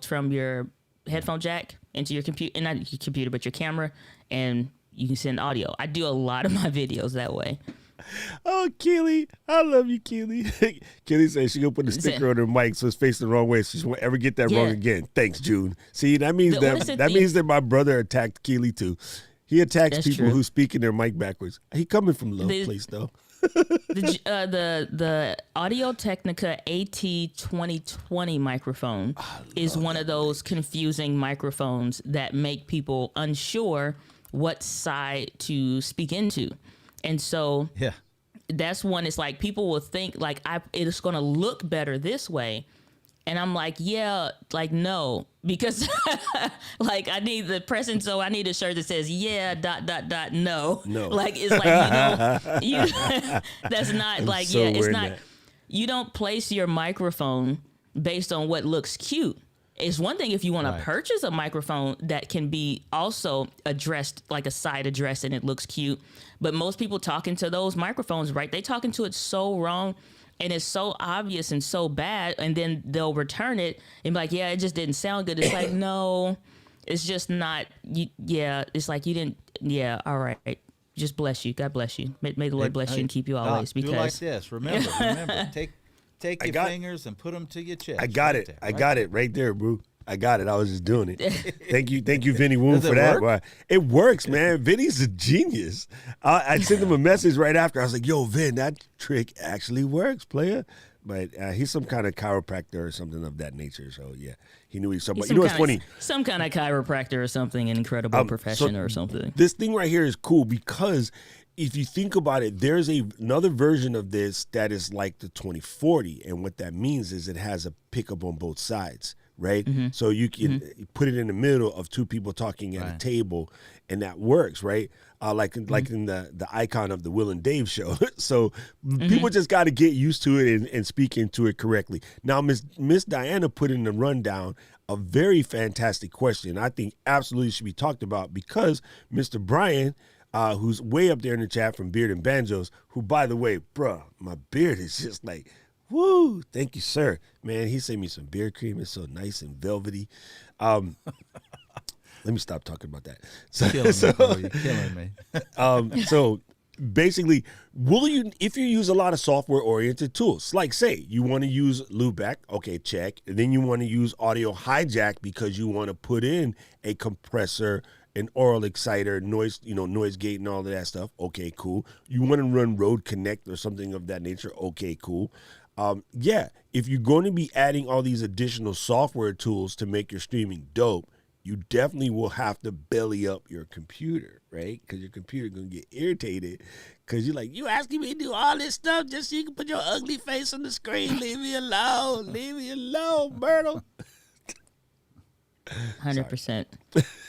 from your headphone jack into your computer, and not your computer, but your camera, and you can send audio. I do a lot of my videos that way. Oh, Keely, I love you, Keely. Keely says she gonna put a sticker on her mic so it's facing the wrong way, so she won't ever get that wrong again. Thanks, June. See, that means means that my brother attacked Keely too. He attacks That's people true. who speak in their mic backwards. He coming from love place though. The Audio Technica AT 2020 microphone is one of those confusing microphones that make people unsure what side to speak into. And so Yeah. that's one. It's like people will think like it's going to look better this way. And I'm like, yeah, like, no, because like I need the present. So I need a shirt that says, yeah, ... no. Like, it's like, that's not like, so it's weird not, that. you don't place your microphone based on what looks cute. It's one thing if you want Right. to purchase a microphone that can be also addressed like a side address and it looks cute. But most people talking to those microphones, right? They talking to it so wrong. And it's so obvious and so bad, and then they'll return it and be like, yeah, it just didn't sound good. It's like, no, it's just not. It's like you didn't. Yeah, all right. Just bless you. God bless you. May the Lord bless you and keep you always. Do like Because this. Remember. Take your fingers and put them to your chest. I got right it. there, I right got it right there, bro. I got it. I was just doing it. Thank you, Vinny Woon, Does it for that. work? It works, man. Vinny's a genius. I sent him a message right after. I was like, "Yo, Vin, that trick actually works, player." But he's some kind of chiropractor or something of that nature. So yeah, he knew he was somebody. You know what's funny? Some kind of chiropractor or something, an incredible profession so or something. This thing right here is cool because if you think about it, there's another version of this that is like the 2040, and what that means is it has a pickup on both sides. Right, so you can put it in the middle of two people talking at a table, and that works, right? Like in the icon of the Will and Dave show. So people just got to get used to it and speak into it correctly. Now, Miss Diana put in the rundown a very fantastic question. I think absolutely should be talked about because Mr. Brian, who's way up there in the chat from Beard and Banjos, who, by the way, bruh, my beard is just like, woo, thank you, sir. Man, he sent me some beard cream. It's so nice and velvety. Let me stop talking about that. You're killing me. So basically, if you use a lot of software-oriented tools, like say you want to use loopback, okay, check. And then you want to use audio hijack because you want to put in a compressor, an oral exciter, noise gate and all of that stuff. Okay, cool. You want to run Rode Connect or something of that nature. Okay, cool. If you're going to be adding all these additional software tools to make your streaming dope, you definitely will have to belly up your computer, right? Because your computer going to get irritated because you're like, you asking me to do all this stuff just so you can put your ugly face on the screen. Leave me alone. Leave me alone, Myrtle. 100%.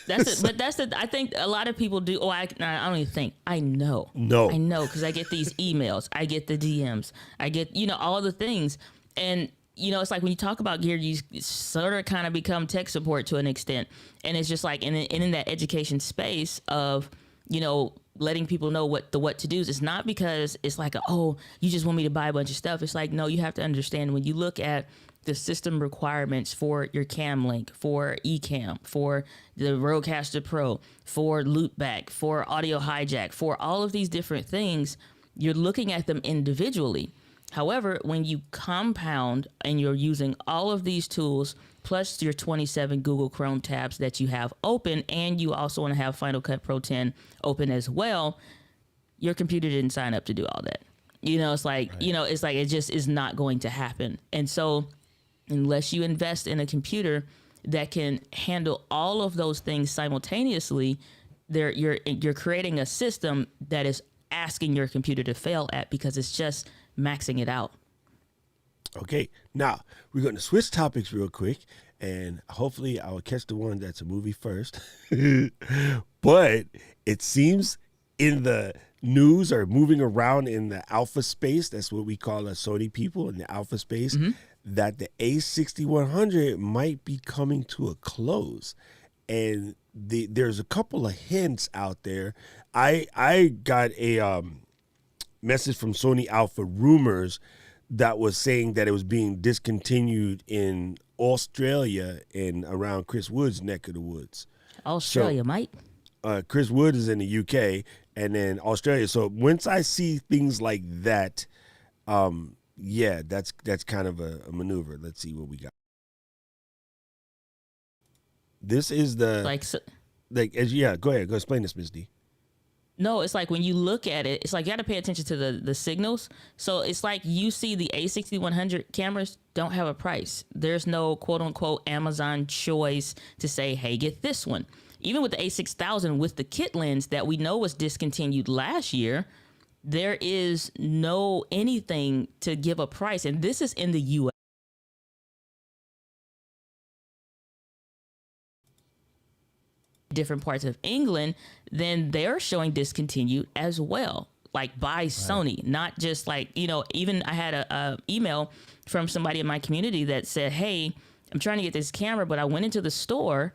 That's it. But I think a lot of people do. I don't even think. I know. No. I know because I get these emails. I get the DMs. I get, all the things. And, it's like when you talk about gear, you sort of kind of become tech support to an extent. And it's just like, and in that education space of, letting people know what to do. It's not because it's like, you just want me to buy a bunch of stuff. It's like, no, you have to understand when you look at the system requirements for your Cam Link, for Ecamm, for the Rodecaster Pro, for Loopback, for Audio Hijack, for all of these different things, you're looking at them individually. However, when you compound and you're using all of these tools, plus your 27 Google Chrome tabs that you have open, and you also want to have Final Cut Pro 10 open as well, your computer didn't sign up to do all that. It's like, right. It's like it just is not going to happen. And so unless you invest in a computer that can handle all of those things simultaneously, you're creating a system that is asking your computer to fail at because it's just maxing it out. Okay, now we're going to switch topics real quick, and hopefully I'll catch the one that's a movie first. But it seems in the news or moving around in the alpha space, that's what we call us Sony people in the alpha space, that the A6100 might be coming to a close. And there's a couple of hints out there. I got a message from Sony Alpha Rumors that was saying that it was being discontinued in Australia and around Chris Wood's neck of the woods. Australia, Mike. Chris Wood is in the UK and then Australia. So once I see things like that, yeah, that's kind of a maneuver. Let's see what we got. This is the go ahead, go explain this, Ms. D. No, it's like when you look at it, it's like you got to pay attention to the signals. So it's like you see the A6100 cameras don't have a price. There's no quote unquote Amazon choice to say, hey, get this one. Even with the A6000 with the kit lens that we know was discontinued last year, there is no anything to give a price. And this is in the US. Different parts of England, then they're showing discontinued as well, like by Sony, not just like, you know, even I had a email from somebody in my community that said, hey, I'm trying to get this camera, but I went into the store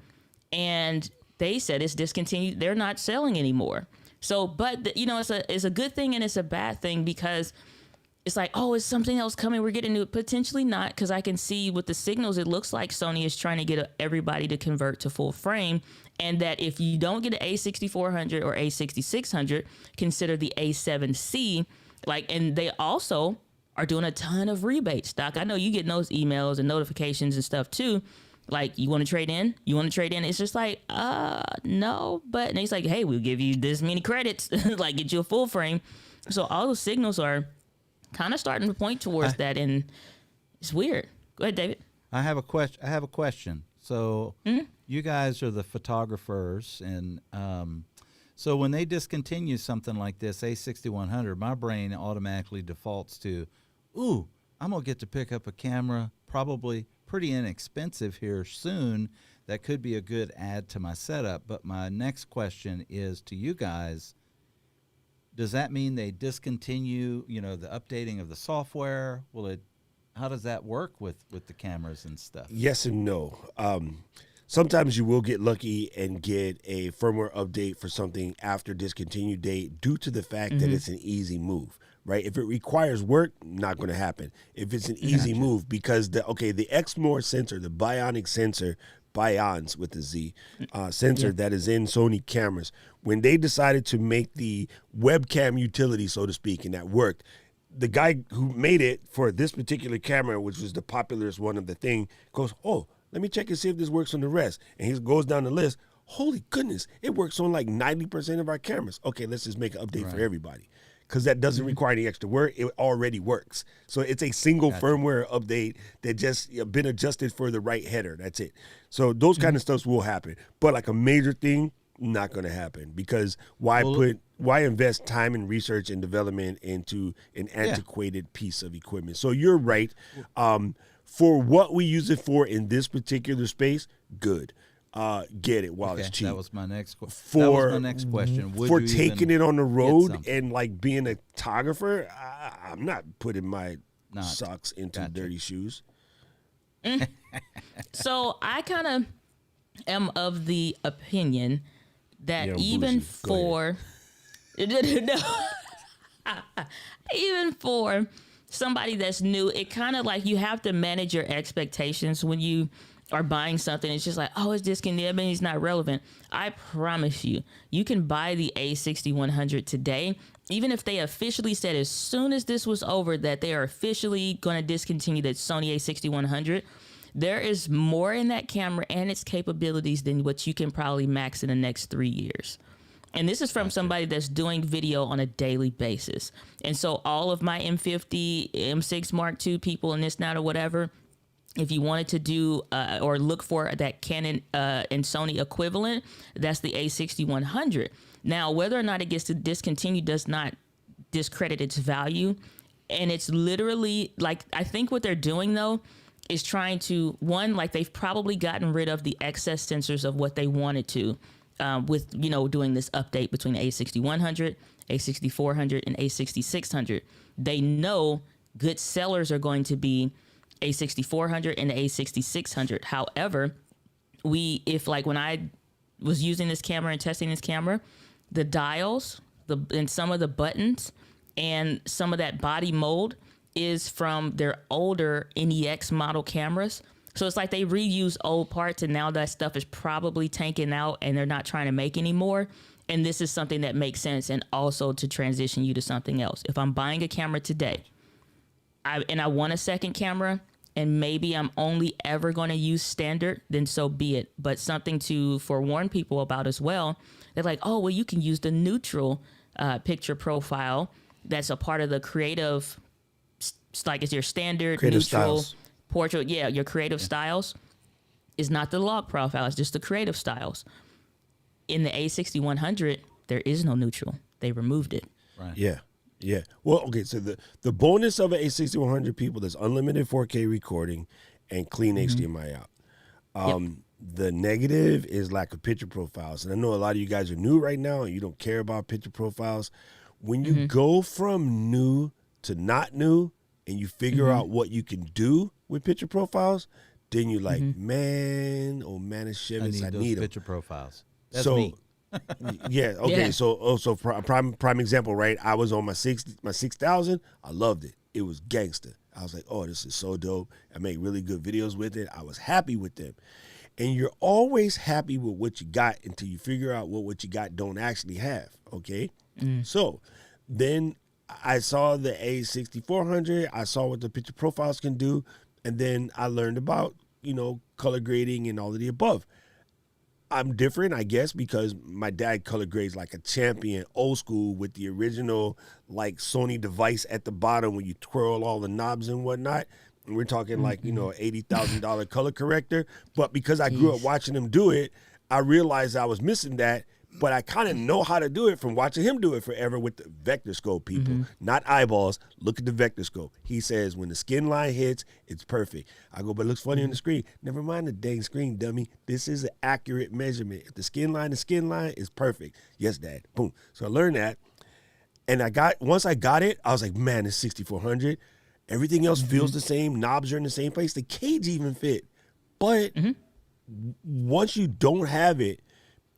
and they said it's discontinued. They're not selling anymore. So, but you know, it's a good thing and it's a bad thing because it's like, oh, is something else coming? We're getting to potentially not, because I can see with the signals, it looks like Sony is trying to get everybody to convert to full frame. And that if you don't get an A6400 or A6600, consider the A7C. Like, and they also are doing a ton of rebates, Doc. I know you get those emails and notifications and stuff too. Like, you want to trade in? You want to trade in? It's just like, no. But and he's like, hey, we'll give you this many credits, like get you a full frame. So all those signals are kind of starting to point towards that, and it's weird. Go ahead, David. I have a question. So you guys are the photographers, and so when they discontinue something like this, A6100, my brain automatically defaults to, ooh, I'm gonna get to pick up a camera, probably pretty inexpensive here soon. That could be a good add to my setup. But my next question is to you guys. Does that mean they discontinue, you know, the updating of the software? How does that work with the cameras and stuff? Yes and no. Sometimes you will get lucky and get a firmware update for something after discontinued date due to the fact that it's an easy move, right? If it requires work, not going to happen. If it's an easy move, because the Exmor sensor, the bionic sensor, Bions with the Z sensor that is in Sony cameras, when they decided to make the webcam utility, so to speak, and that worked, the guy who made it for this particular camera, which was the popularest one of the thing, goes, oh, let me check and see if this works on the rest. And he goes down the list. Holy goodness, it works on like 90% of our cameras. Okay, let's just make an update for everybody, because that doesn't require any extra work. It already works. So it's a single firmware update that just been adjusted for the right header. That's it. So those kind of stuff will happen. But like a major thing, not going to happen, because why invest time and research and development into an antiquated piece of equipment? So you're right. For what we use it for in this particular space, good. Get it while it's cheap. That was my next question. For taking it on the road and like being a photographer, I'm not putting my socks into dirty shoes. So I kind of am of the opinion that even for even for somebody that's new, it kind of like you have to manage your expectations when you are buying something. It's just like, oh, it's discontinued, I mean, it's not relevant. I promise you, you can buy the A6100 today, even if they officially said as soon as this was over that they are officially going to discontinue the Sony A6100. There is more in that camera and its capabilities than what you can probably max in the next 3 years. And this is from somebody that's doing video on a daily basis. And so all of my M50, M6 Mark II people and this, not or whatever, if you wanted to do or look for that Canon and Sony equivalent, that's the A6100. Now, whether or not it gets to discontinue does not discredit its value. And it's literally like, I think what they're doing though is trying to, one, like they've probably gotten rid of the excess sensors of what they wanted to with, you know, doing this update between A6100, A6400, and A6600. They know good sellers are going to be A6400 and A6600. However, if like when I was using this camera and testing this camera, the dials, and some of the buttons and some of that body mold, is from their older NEX model cameras. So it's like they reuse old parts, and now that stuff is probably tanking out and they're not trying to make anymore. And this is something that makes sense, and also to transition you to something else. If I'm buying a camera today, I want a second camera, and maybe I'm only ever going to use standard, then so be it. But something to forewarn people about as well. They're like, oh, well, you can use the neutral picture profile that's a part of the creative, like it's your standard Creative neutral styles. portrait. Yeah, your creative styles is not the log profile. It's just the creative styles. In the A6100, there is no neutral. They removed it. Right. Yeah. Yeah. Well, okay. So the bonus of an A6100, people, there's unlimited 4K recording and clean HDMI out. The negative is lack of picture profiles. And I know a lot of you guys are new right now and you don't care about picture profiles. When you go from new to not new and you figure out what you can do with picture profiles, then you're like, man, oh man, it's I Chevys, need I those need them. picture profiles. That's So me. yeah, okay. Yeah. So also prime example, right? I was on my 6000. I loved it. It was gangster. I was like, oh, this is so dope. I made really good videos with it. I was happy with them. And you're always happy with what you got until you figure out what you got don't actually have. Okay. So then I saw the A6400. I saw what the picture profiles can do, and then I learned about color grading and all of the above. I'm different, I guess, because my dad color grades like a champion, old school, with the original like Sony device at the bottom when you twirl all the knobs and whatnot. And we're talking like, $80,000 color corrector. But because I grew up watching him do it, I realized I was missing that. But I kind of know how to do it from watching him do it forever with the vector scope, people. Not eyeballs. Look at the vector scope. He says when the skin line hits, it's perfect. I go, but it looks funny on the screen. Never mind the dang screen, dummy. This is an accurate measurement. If the skin line is perfect. Yes, Dad. Boom. So I learned that. And once I got it, I was like, man, it's 6400. Everything else feels the same. Knobs are in the same place. The cage even fit. But once you don't have it,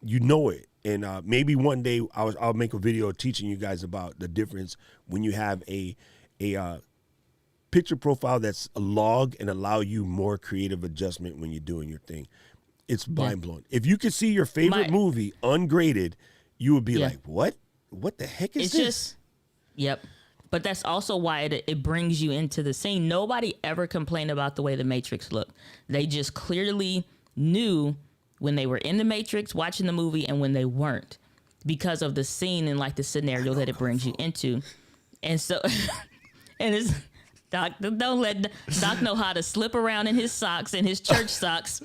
you know it. And maybe one day I'll make a video teaching you guys about the difference when you have a picture profile that's a log and allow you more creative adjustment when you're doing your thing. It's mind blowing. If you could see your favorite movie ungraded, you would be like, what? What the heck is this? Yep. But that's also why it brings you into the scene. Nobody ever complained about the way the Matrix looked. They just clearly knew when they were in the Matrix watching the movie and when they weren't, because of the scene and like the scenario that it brings you into. And so, and it's Doc, don't let Doc know how to slip around in his socks and his church socks,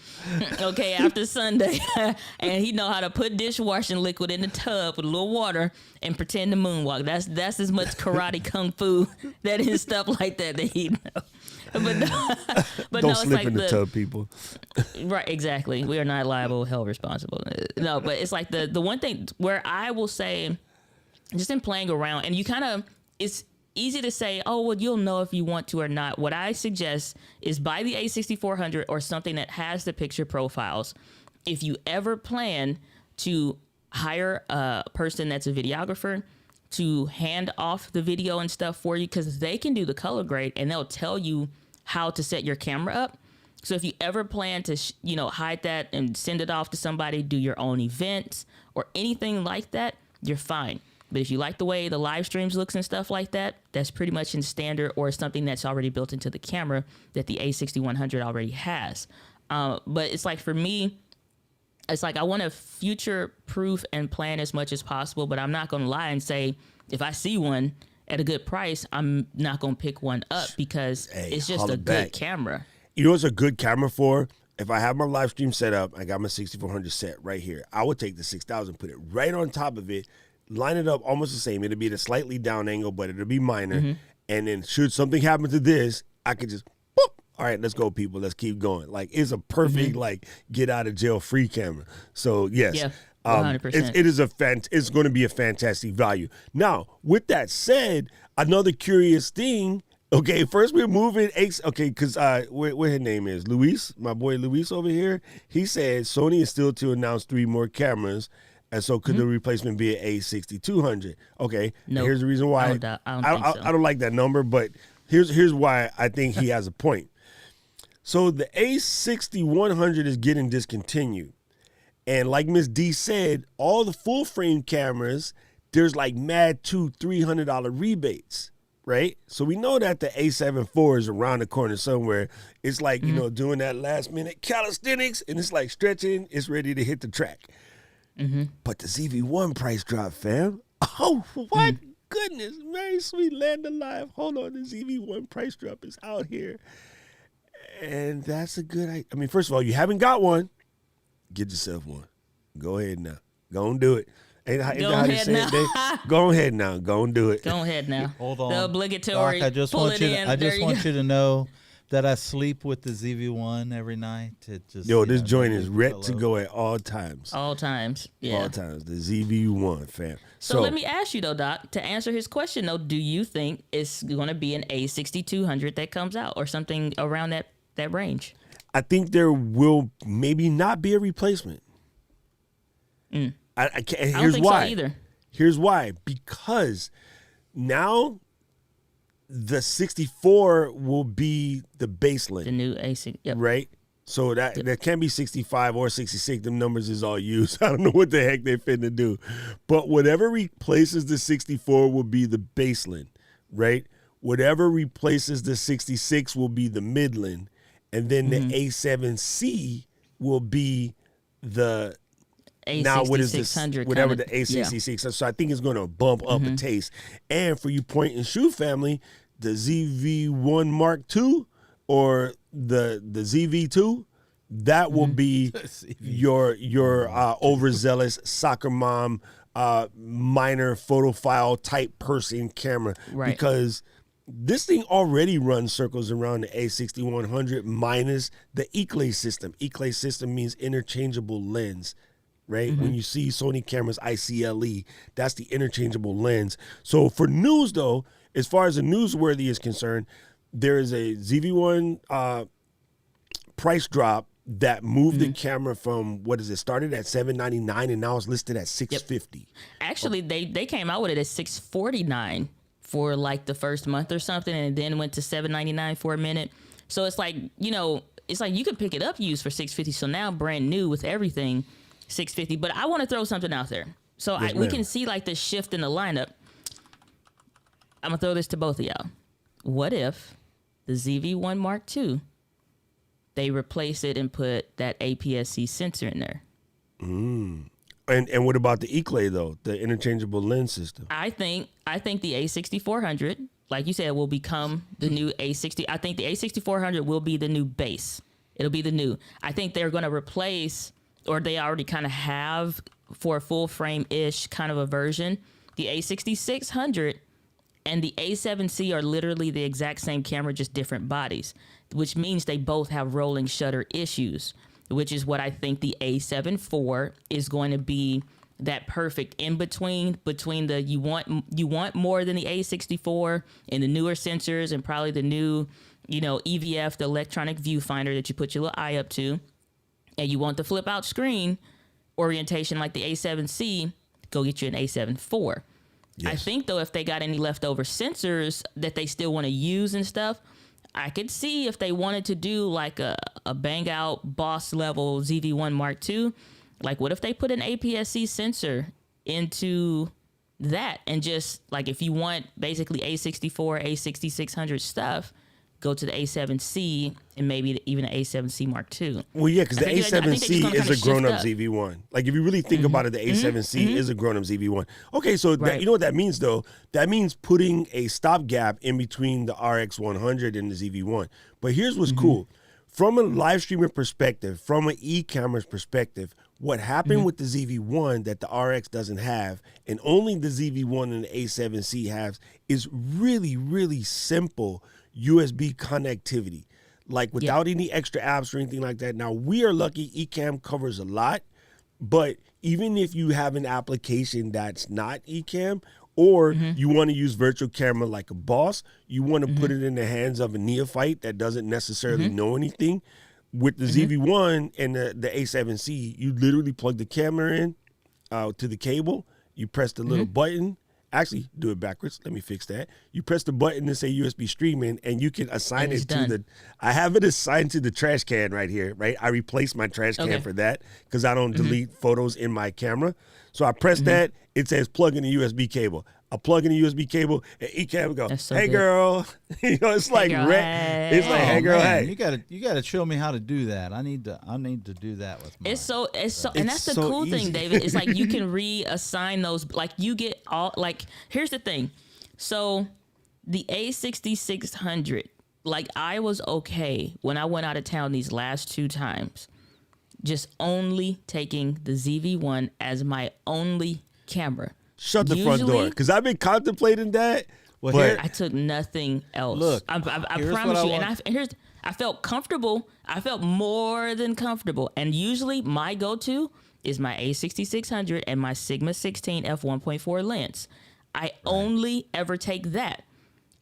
okay, after Sunday. And he know how to put dishwashing liquid in the tub with a little water and pretend to moonwalk. That's as much karate kung fu that is stuff like that he know. But Don't slip in the tub, people. Right, exactly. We are not liable, held responsible. No, but it's like the one thing where I will say, just in playing around, and you kind of, it's easy to say, oh, well, you'll know if you want to or not. What I suggest is buy the A6400 or something that has the picture profiles. If you ever plan to hire a person that's a videographer to hand off the video and stuff for you, because they can do the color grade and they'll tell you how to set your camera up. So if you ever plan to, hide that and send it off to somebody, do your own events or anything like that, you're fine. But if you like the way the live streams looks and stuff like that, that's pretty much in standard or something that's already built into the camera that the A6100 already has. But it's like, for me, it's like I want to future proof and plan as much as possible, but I'm not going to lie and say, if I see one at a good price, I'm not going to pick one up because it's just a good camera. You know what's a good camera for? If I have my live stream set up, I got my 6400 set right here. I would take the 6000, put it right on top of it, line it up almost the same. It'll be at a slightly down angle, but it'll be minor. And then should something happen to this, I could just, boop. All right, let's go, people. Let's keep going. Like, it's a perfect, get out of jail free camera. So, yes. Yeah. 100%. It's going to be a fantastic value. Now, with that said, another curious thing. Okay, first we're moving. Okay, because what her name is, Luis, my boy Luis over here. He said Sony is still to announce 3 more cameras, and so could the replacement be an A6200? Okay, Nope. here's the reason why. I don't think so. I don't like that number, but Here's why I think he has a point. So the A6100 is getting discontinued. And like Miss D said, all the full frame cameras, there's like mad $200-$300 rebates, right? So we know that the A7 IV is around the corner somewhere. It's like, you know, doing that last minute calisthenics, and it's like stretching, it's ready to hit the track. But the ZV-1 price drop, fam. Oh, what? Goodness, very sweet land alive. Hold on, the ZV-1 price drop is out here. And that's a good idea. I mean, first of all, you haven't got one. Get yourself one. Go ahead now. Go and do it. Ain't how they say it? Go ahead now. Go and do it. Go ahead now. Hold on. The obligatory. Doc, I just pull want it you. in. I just There you want go. you to know that I sleep with the ZV-1 every night. It just, Yo, you this know, joint just is ready to hello. go at all times. All times. Yeah. All times. The ZV-1, fam. So let me ask you though, Doc, to answer his question though, do you think it's going to be an A6200 that comes out or something around that range? I think there will maybe not be a replacement. I can't. I don't Here's think why. so either. Here's why. Because now the 64 will be the baseline. The new A6. Yep. Right? So that can't be 65 or 66. Them numbers is all used. I don't know what the heck they're finna do. But whatever replaces the 64 will be the baseline, right? Whatever replaces the 66 will be the midland. And then the A7C will be the now what is this? Whatever the A66. So I think it's going to bump up a taste. And for you point and shoot family, the ZV-1 Mark II or the ZV-2, that will be your overzealous soccer mom minor photophile type person camera. Right. Because this thing already runs circles around the A6100 minus the Ecamm system. Ecamm system means interchangeable lens. Right? When you see Sony cameras ICLE, that's the interchangeable lens. So for news, though, as far as the newsworthy is concerned, there is a ZV-1 price drop that moved the camera from, what is it, started at $799 and now it's listed at $650. Actually, they came out with it at $649 for like the first month or something, and then went to $799 for a minute. So it's like, you know, it's like you could pick it up used for $650. So now brand new with everything, $650. But I want to throw something out there. So Yes, we ma'am. can see like this shift in the lineup. I'm gonna throw this to both of y'all. What if the ZV-1 Mark II, they replace it and put that APS-C sensor in there? And what about the Ecamm, though, the interchangeable lens system? I think the A6400, like you said, will become the new A60. I think the A6400 will be the new base. It'll be the new. I think they're going to replace, or they already kind of have for a full frame-ish kind of a version, the A6600 and the A7C are literally the exact same camera, just different bodies, which means they both have rolling shutter issues, which is what I think the A7 IV is going to be, that perfect in between the you want more than the A64 and the newer sensors and probably the new, you know, EVF, the electronic viewfinder that you put your little eye up to, and you want the flip out screen orientation like the A7C, go get you an A7 IV. I think though, if they got any leftover sensors that they still want to use and stuff, I could see if they wanted to do like a bang out boss level ZV-1 Mark II, like what if they put an APS-C sensor into that, and just like if you want basically A64, A6600 stuff, go to the A7C and maybe even an A7C Mark II. Well, yeah, because the I think they're just A7C gonna is kinda a grown-up shift up. ZV-1. Like, if you really think about it, the A7C is a grown-up ZV-1. Okay, so Right. you know what that means, though? That means putting a stopgap in between the RX100 and the ZV-1. But here's what's cool. From a live streamer perspective, from an e-camera's perspective, what happened with the ZV-1 that the RX doesn't have, and only the ZV-1 and the A7C has, is really, really simple USB connectivity, like without any extra apps or anything like that. Now, we are lucky Ecamm covers a lot, but even if you have an application that's not Ecamm, or you want to use virtual camera like a boss, you want to put it in the hands of a neophyte that doesn't necessarily know anything, with the ZV-1 and the A7C, you literally plug the camera in to the cable, you press the little button, Actually, do it backwards. Let me fix that. You press the button and say USB streaming, and you can assign And it's it to done. the. I have it assigned to the trash can right here. Right, I replaced my trash can Okay. for that because I don't delete photos in my camera. So I press that. It says plug in the USB cable. I plug in the USB cable, and Ecamm go, That's so "Hey good. girl," it's like girl, it's like, hey. "Hey girl, man, hey." you gotta show me how to do that. I need to do that with mine. It's so, and It's that's the so cool easy. thing, David. It's like you can reassign those. Like you get all. Like here's the thing. So the A6600, like I was okay when I went out of town these last 2 times, just only taking the ZV-1 as my only camera. Shut the front door, Usually- because I've been contemplating that. Well, but here- I took nothing else. Look, I here's promise what you. I And want- here's I felt comfortable. I felt more than comfortable. And usually my go-to is my A6600 and my Sigma 16 f1.4 lens. I only ever take that.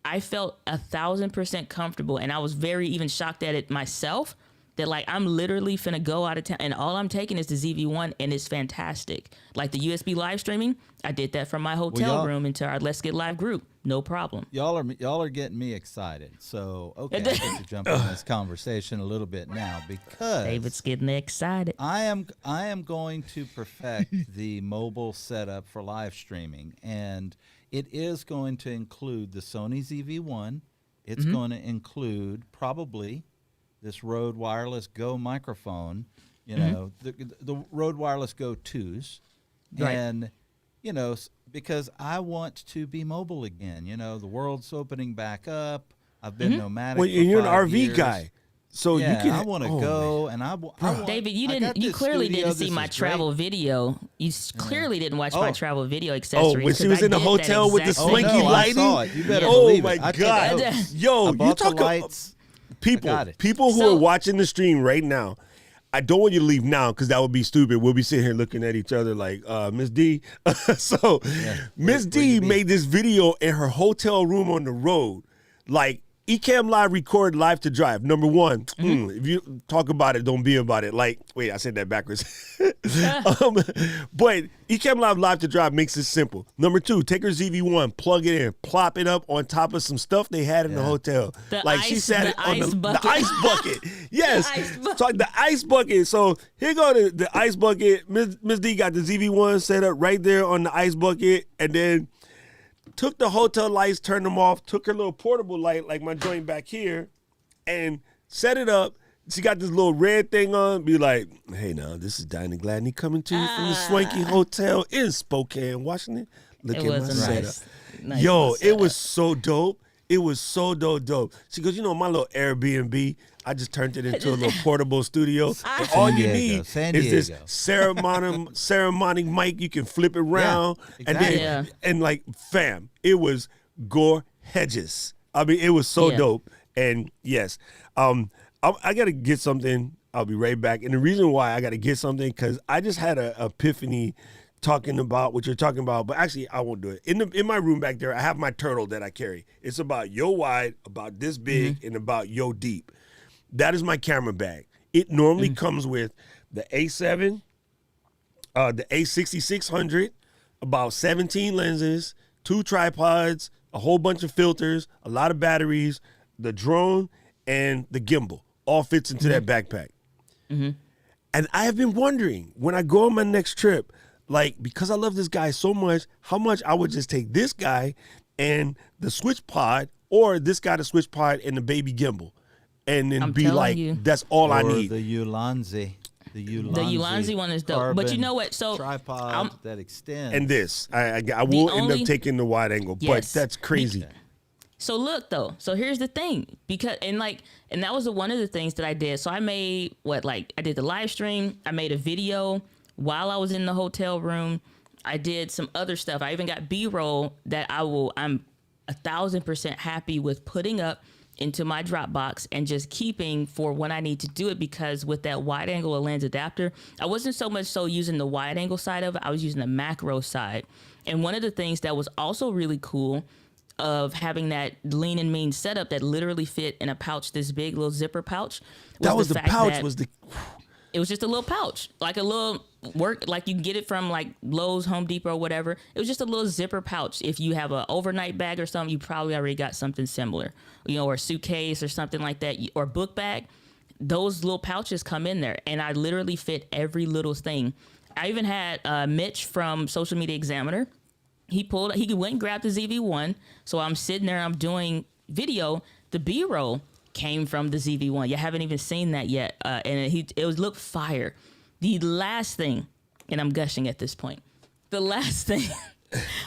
I felt 1,000% comfortable, and I was very even shocked at it myself. That like I'm literally finna go out of town, and all I'm taking is the ZV-1, and it's fantastic. Like the USB live streaming, I did that from my hotel y'all- room into our Letsget.live group, no problem. Y'all are getting me excited. So okay, I get to jump in this conversation a little bit now because David's getting excited. I am going to perfect the mobile setup for live streaming, and it is going to include the Sony ZV-1. It's going to include probably this Rode Wireless Go microphone, you know, the Rode Wireless Go 2s, Right. and you know, because I want to be mobile again. You know, the world's opening back up. I've been nomadic. well, for you're an 5 RV years. guy, so Yeah, you can. I want to oh, go, and I want, David, you I didn't. got You this clearly studio, didn't see this my is travel great. video. You clearly didn't watch my Oh. travel video accessories. Oh, when she 'cause was I in the did that hotel with the exact slinky thing. I lighting. saw it. You better Oh believe my it. I took God. notes. Yo, I you bought talk the lights. people, got it. people who So- are watching the stream right now. I don't want you to leave now because that would be stupid. We'll be sitting here looking at each other like, Miss D. So Miss where D you be? made this video in her hotel room on the road. Like Ecamm Live record live to drive. Number one, if you talk about it, don't be about it. Like, wait, I said that backwards. But Ecamm live to drive makes it simple. Number two, take her ZV-1, plug it in, plop it up on top of some stuff they had in the hotel. The Like she ice- sat the it on ice the bucket. ice bucket. Yes. The ice bucket. So like the ice bucket. So here go the ice bucket. Miss D got the ZV-1 set up right there on the ice bucket, and then took the hotel lights, turned them off, took her little portable light, like my joint back here, and set it up. She got this little red thing on, be like, hey, now, this is Dinah Gladney coming to you from the swanky hotel in Spokane, Washington. Look It at my was a setup. nice Yo, little it setup. was so dope. It was so dope. She goes, you know, my little Airbnb, I just turned it into a little portable studio. And all you need San is this Diego. ceremonic mic. You can flip it around. And then, exactly. Yeah. and like, fam, it was Gore Hedges. I mean, it was so Yeah. dope. And yes, I got to get something. I'll be right back. And the reason why I got to get something, because I just had an epiphany talking about what you're talking about, but actually I won't do it. In my room back there, I have my turtle that I carry. It's about yo wide, about this big, and about yo deep. That is my camera bag. It normally comes with the A7, the A6600, about 17 lenses, 2 tripods, a whole bunch of filters, a lot of batteries, the drone, and the gimbal. All fits into that backpack. And I have been wondering, when I go on my next trip, like, because I love this guy so much, how much I would just take this guy and the switch pod, or this guy, the switch pod, and the baby gimbal. And then I'm be telling like, you. that's all I Or need. the Ulanzi. The Ulanzi one is dope. But you know what? So, tripod I'm- that extends. And this, I will end only- up taking the wide angle, but Yes. that's crazy. So look though. So here's the thing, because and that was one of the things that I did. So I made I did the live stream. I made a video while I was in the hotel room. I did some other stuff. I even got B-roll that I'm 1,000% happy with putting up into my Dropbox and just keeping for when I need to do it, because with that wide angle lens adapter, I wasn't so much so using the wide angle side of it. I was using the macro side. And one of the things that was also really cool of having that lean and mean setup that literally fit in a pouch this big, little zipper pouch. That was the fact pouch, that was the it was just a little pouch, like a little work like you can get it from like Lowe's, Home Depot, or whatever. It was just a little zipper pouch. If you have an overnight bag or something, you probably already got something similar, or a suitcase or something like that, or book bag. Those little pouches come in there, and I literally fit every little thing. I even had Mitch from Social Media Examiner. He went and grabbed the ZV-1. So I'm sitting there, I'm doing video. The B-roll came from the ZV-1. You haven't even seen that yet. And it looked fire. The last thing, and I'm gushing at this point. The last thing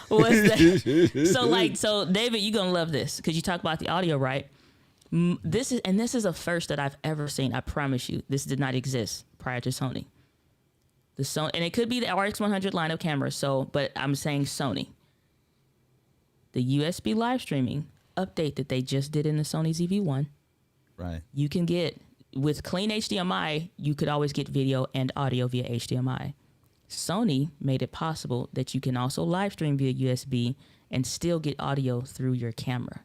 was that. So David, you're going to love this because you talk about the audio, right? This is a first that I've ever seen. I promise you, this did not exist prior to Sony. The Sony, and it could be the RX100 line of cameras. But I'm saying Sony. The USB live streaming update that they just did in the Sony ZV-1. Right. You can get with clean HDMI. You could always get video and audio via HDMI. Sony made it possible that you can also live stream via USB and still get audio through your camera.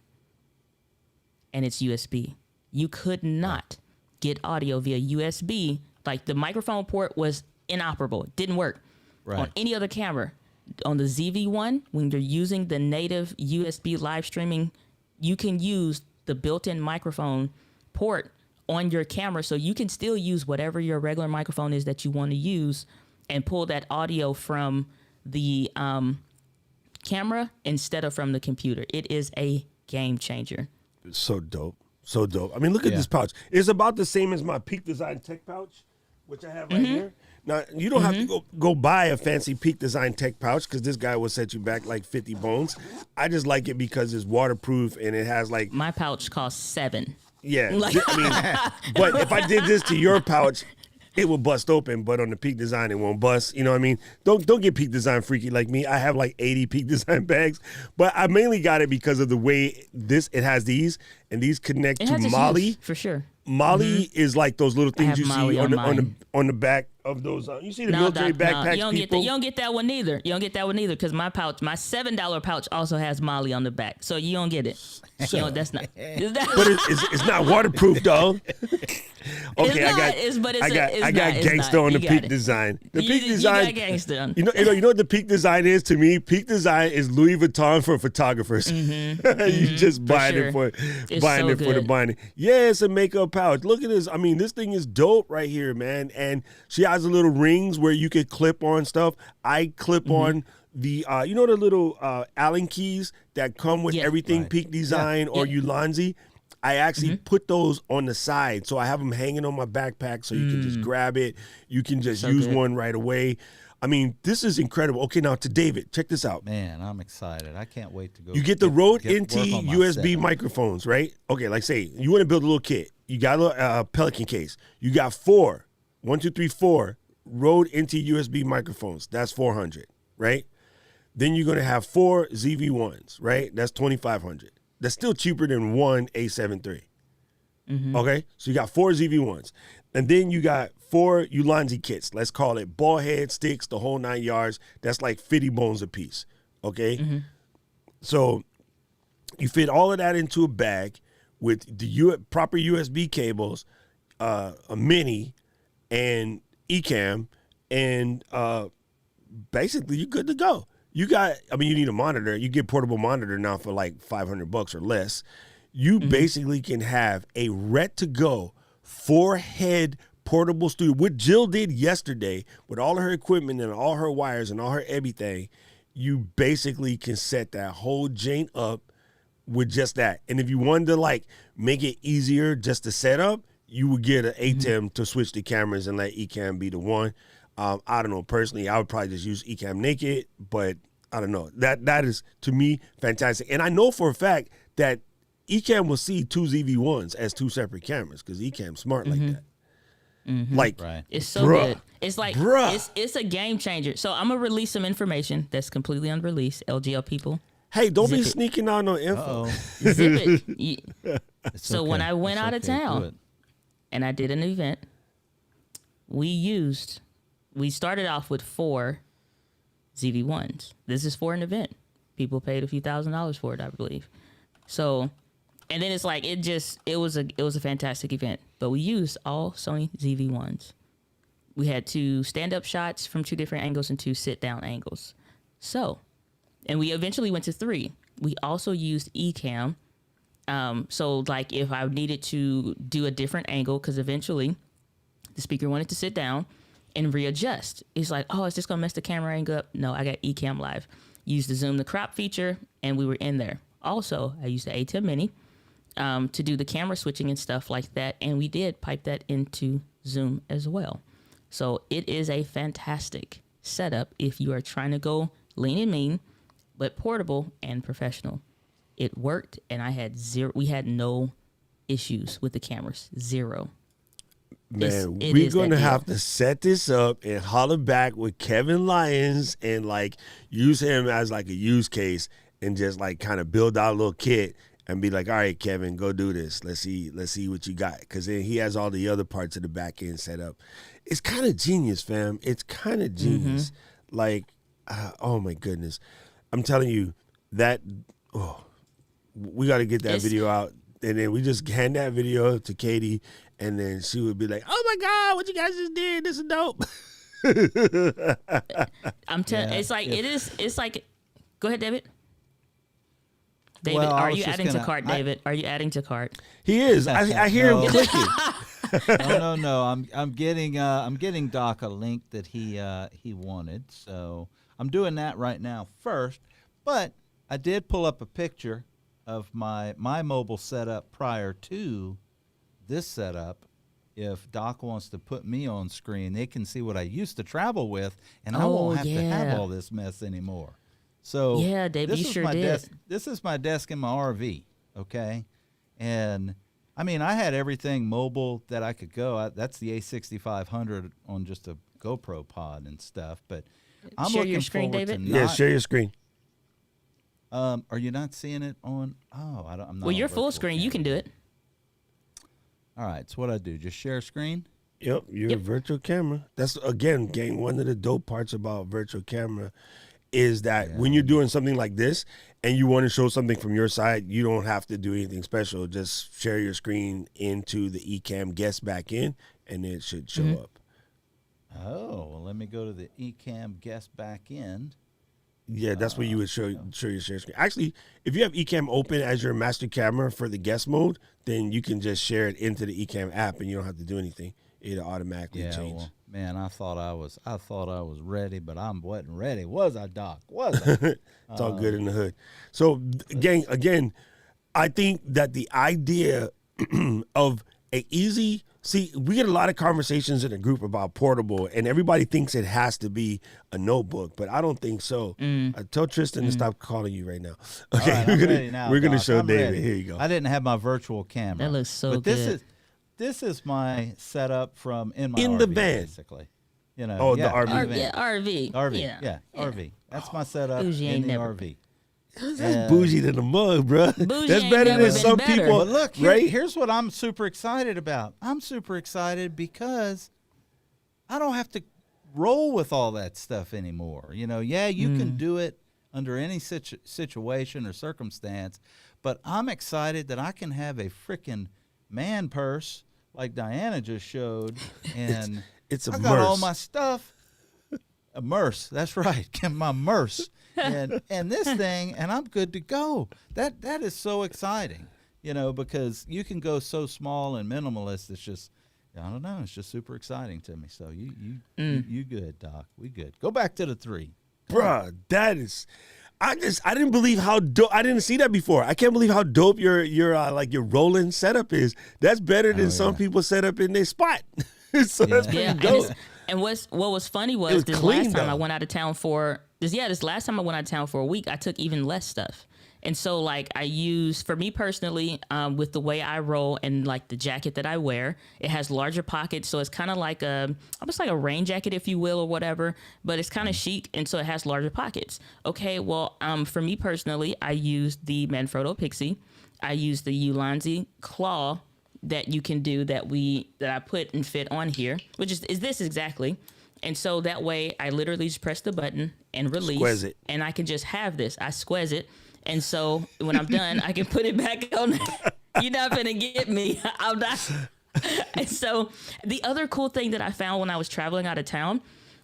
And it's USB. You could not get audio via USB. Like the microphone port was inoperable. It didn't work on any other camera. On the ZV-1, when you're using the native USB live streaming, you can use the built-in microphone port on your camera. So you can still use whatever your regular microphone is that you want to use and pull that audio from the camera instead of from the computer. It is a game changer. So dope. So dope. I mean, look at this pouch. It's about the same as my Peak Design Tech pouch, which I have right here. Now, you don't have to go buy a fancy Peak Design Tech pouch because this guy will set you back like 50 bones. I just like it because it's waterproof and it has like... My pouch costs $7. Yeah. I mean, but if I did this to your pouch, it will bust open, but on the Peak Design, it won't bust. You know what I mean? Don't get Peak Design freaky like me. I have like 80 Peak Design bags, but I mainly got it because of the way it has these, and these connect to Molly. For sure. Molly is like those little things you see on the back of those. You see the military backpacks. You don't get that one neither. You don't get that one neither because my $7 pouch also has Molly on the back, so you don't get it. That's not. But it's not waterproof, though. Okay, I got gangster on the Peak Design. The Peak Design. You got gangster. You know what the Peak Design is to me? Peak Design is Louis Vuitton for photographers. You just buying it for the binding. Yeah, it's a makeup pouch. Look at this. I mean, this thing is dope right here, man. And she has the little rings where you could clip on stuff. I clip on the the little Allen keys that come with everything Peak Design or Ulanzi. I actually put those on the side, so I have them hanging on my backpack, so you can just grab it. You can just use one right away. I mean, this is incredible. Okay, now to David, check this out. Man, I'm excited. I can't wait to go. You get the Rode NT USB microphones, right? Okay, like say you want to build a little kit. You got a Pelican case. You got 4 Rode NT USB microphones. That's $400, right? Then you're going to have 4 ZV-1s, right? That's $2,500. That's still cheaper than one A7 III. Okay? So you got 4 ZV-1s. And then you got 4 Ulanzi kits. Let's call it ball head, sticks, the whole 9 yards. That's like 50 bones a piece. Okay? So you fit all of that into a bag with the proper USB cables, a mini, and Ecamm, and basically you're good to go. You need a monitor. You get portable monitor now for like $500 or less. You basically can have a ready-to-go 4-head portable studio. What Jill did yesterday with all of her equipment and all her wires and all her everything, you basically can set that whole joint up with just that. And if you wanted to like make it easier just to set up, you would get an ATEM to switch the cameras and let Ecamm be the one. I don't know. Personally, I would probably just use Ecamm naked, but I don't know. That is, to me, fantastic. And I know for a fact that Ecamm will see 2 ZV-1s as 2 separate cameras because Ecamm's smart like that. Like, it's so good. It's like, it's a game changer. So I'm going to release some information that's completely unreleased. LGL people. Hey, don't be sneaking out no info. Zip it. So when I went out of town and I did an event, we started off with 4 ZV-1s. This is for an event. People paid a few $1,000s for it, I believe. So, and then it's like, it was a fantastic event, but we used all Sony ZV-1s. We had 2 stand-up shots from 2 different angles and 2 sit-down angles. So, and we eventually went to 3. We also used Ecamm. So like if I needed to do a different angle, because eventually the speaker wanted to sit down and readjust. It's like, oh, it's just gonna mess the camera angle up. No, I got Ecamm Live. Used the zoom the crop feature, and we were in there. Also, I used the A10 Mini to do the camera switching and stuff like that, and we did pipe that into Zoom as well. So it is a fantastic setup if you are trying to go lean and mean, but portable and professional. It worked, and we had no issues with the cameras. 0. Man, we're going to have to set this up and holler back with Kevin Lyons and like use him as like a use case and just like kind of build out a little kit and be like, all right, Kevin, go do this. Let's see what you got. Because then he has all the other parts of the back end set up. It's kind of genius, fam. It's kind of genius. Like, oh my goodness. I'm telling you that, we got to get that video out. And then we just hand that video to Katie, and then she would be like, oh my God, what you guys just did, this is dope. I'm telling it's like, it's like, go ahead, David. David, Well, are you adding to cart, David? Are you adding to cart? He is. I hear him clicking. No. I'm getting Doc a link that he wanted. So I'm doing that right now first. But I did pull up a picture of my mobile setup prior to this setup. If Doc wants to put me on screen, they can see what I used to travel with, and I won't have to have all this mess anymore. So yeah, Dave, you sure did. This is my desk in my RV, okay? And I mean, I had everything mobile that I could go. That's the A6500 on just a GoPro pod and stuff. But I'm share looking your screen, forward David? to not. Yeah, share your screen. Are you not seeing it on? Oh, I'm not. Well, you're full screen. You can do it. All right. So what I do? Just share screen. Yep, your virtual camera. That's again, gang. One of the dope parts about virtual camera is that when you're doing something like this and you want to show something from your side, you don't have to do anything special. Just share your screen into the Ecamm guest back in, and it should show up. Oh, well, let me go to the Ecamm guest back end. Yeah, that's where you would show your share screen. Actually, if you have Ecamm open as your master camera for the guest mode, then you can just share it into the Ecamm app, and you don't have to do anything. It'll automatically change. Well, man, I thought I was ready, but I wasn't ready. Was I, Doc? Was I? It's all good in the hood. So, gang, again, I think that the idea of a easy. See, we get a lot of conversations in a group about portable, and everybody thinks it has to be a notebook, but I don't think so. Tell Tristan to stop calling you right now. Okay, right, we're gonna show I'm David. ready. Here you go. I didn't have my virtual camera. That looks so but good. This is my setup from in my In RV, the van. basically. You know, The RV. RV. RV. Yeah. RV. That's my setup Bougie in ain't the never RV. That's bougie than the mug, bro. Bougie That's ain't better never than been some better. people. But look, right? here's what I'm super excited about. I'm super excited because I don't have to roll with all that stuff anymore. You know, you can do it under any situation or circumstance, but I'm excited that I can have a freaking man purse like Diana just showed, and It's a I got all merce. my stuff. A merce, that's right. My merce, and this thing, and I'm good to go. That is so exciting, you know, because you can go so small and minimalist. It's just, I don't know. It's just super exciting to me. So you good, Doc? We good. Go back to the 3, Bruh, that is. I didn't believe how dope. I didn't see that before. I can't believe how dope your rolling setup is. That's better than some people set up in their spot. So that's pretty dope. And what was funny was was this clean, last time though. I went out of town for this last time I went out of town for a week, I took even less stuff. And so like I use, for me personally, with the way I roll and like the jacket that I wear, it has larger pockets. So it's kind of like almost like a rain jacket, if you will, or whatever, but it's kind of chic. And so it has larger pockets. Okay. Well, for me personally, I use the Manfrotto Pixie. I use the Ulanzi Claw that you can do that I put and fit on here, which is this exactly. And so that way I literally just press the button and release. Squeeze it. And I can just have this. I squeeze it. And so when I'm done, I can put it back on. You're not gonna get me. I'm not. And so the other cool thing that I found when I was traveling out of town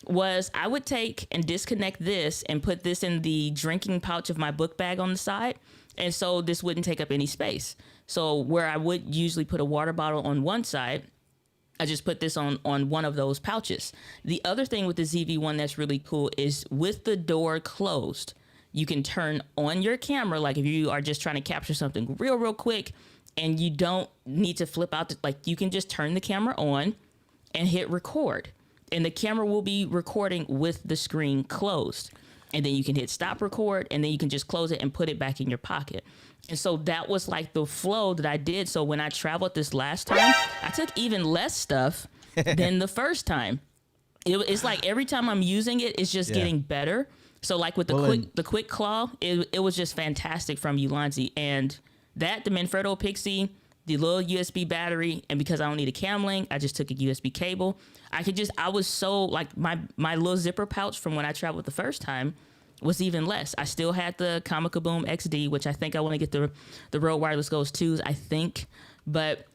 was I would take and disconnect this and put this in the drinking pouch of my book bag on the side. And so this wouldn't take up any space. So where I would usually put a water bottle on one side, I just put this on one of those pouches. The other thing with the ZV-1 that's really cool is with the door closed, you can turn on your camera. Like if you are just trying to capture something real quick and you don't need to flip out, like you can just turn the camera on and hit record. And the camera will be recording with the screen closed. And then you can hit stop record, and then you can just close it and put it back in your pocket. And so that was like the flow that I did. So when I traveled this last time, I took even less stuff than the first time. It's like every time I'm using it, it's just getting better. So like with the quick claw, it was just fantastic from Ulanzi. And that, the Manfrotto Pixie, the little USB battery, and because I don't need a cam link, I just took a USB cable. I was so like my little zipper pouch from when I traveled the first time was even less. I still had the Comica Boom XD, which I think I want to get the Rode Wireless Goes 2s, I think. But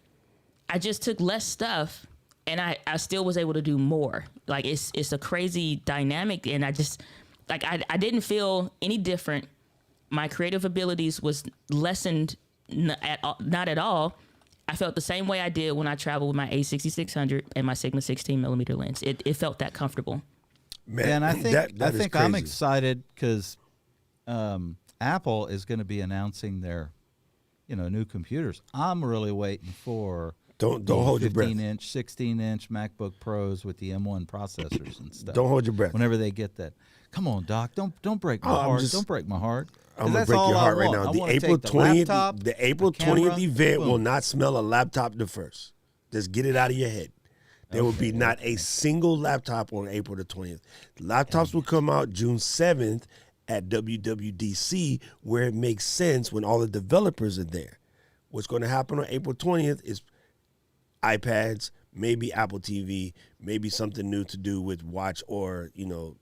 I just took less stuff and I still was able to do more. Like it's a crazy dynamic, and I just like I didn't feel any different. My creative abilities was lessened not at all. I felt the same way I did when I traveled with my A6600 and my Sigma 16mm lens. It felt that comfortable. and Man, I think I'm crazy. excited because Apple is going to be announcing their, new computers. I'm really waiting for Don't hold your breath. 15-inch, 16-inch MacBook Pros with the M1 processors and stuff. Don't hold your breath. Whenever they get that, come on, Doc, don't break my Oh, heart. Don't break my heart. 'Cause I'm gonna that's break all your I heart right want. now. I The wanna April take the 20th, laptop, the April the camera, 20th event will boom. not smell a laptop the first. Just get it out of your head. There will be not a single laptop on April the 20th. The laptops will come out June 7th at WWDC, where it makes sense when all the developers are there. What's going to happen on April 20th is iPads, maybe Apple TV, maybe something new to do with watch or,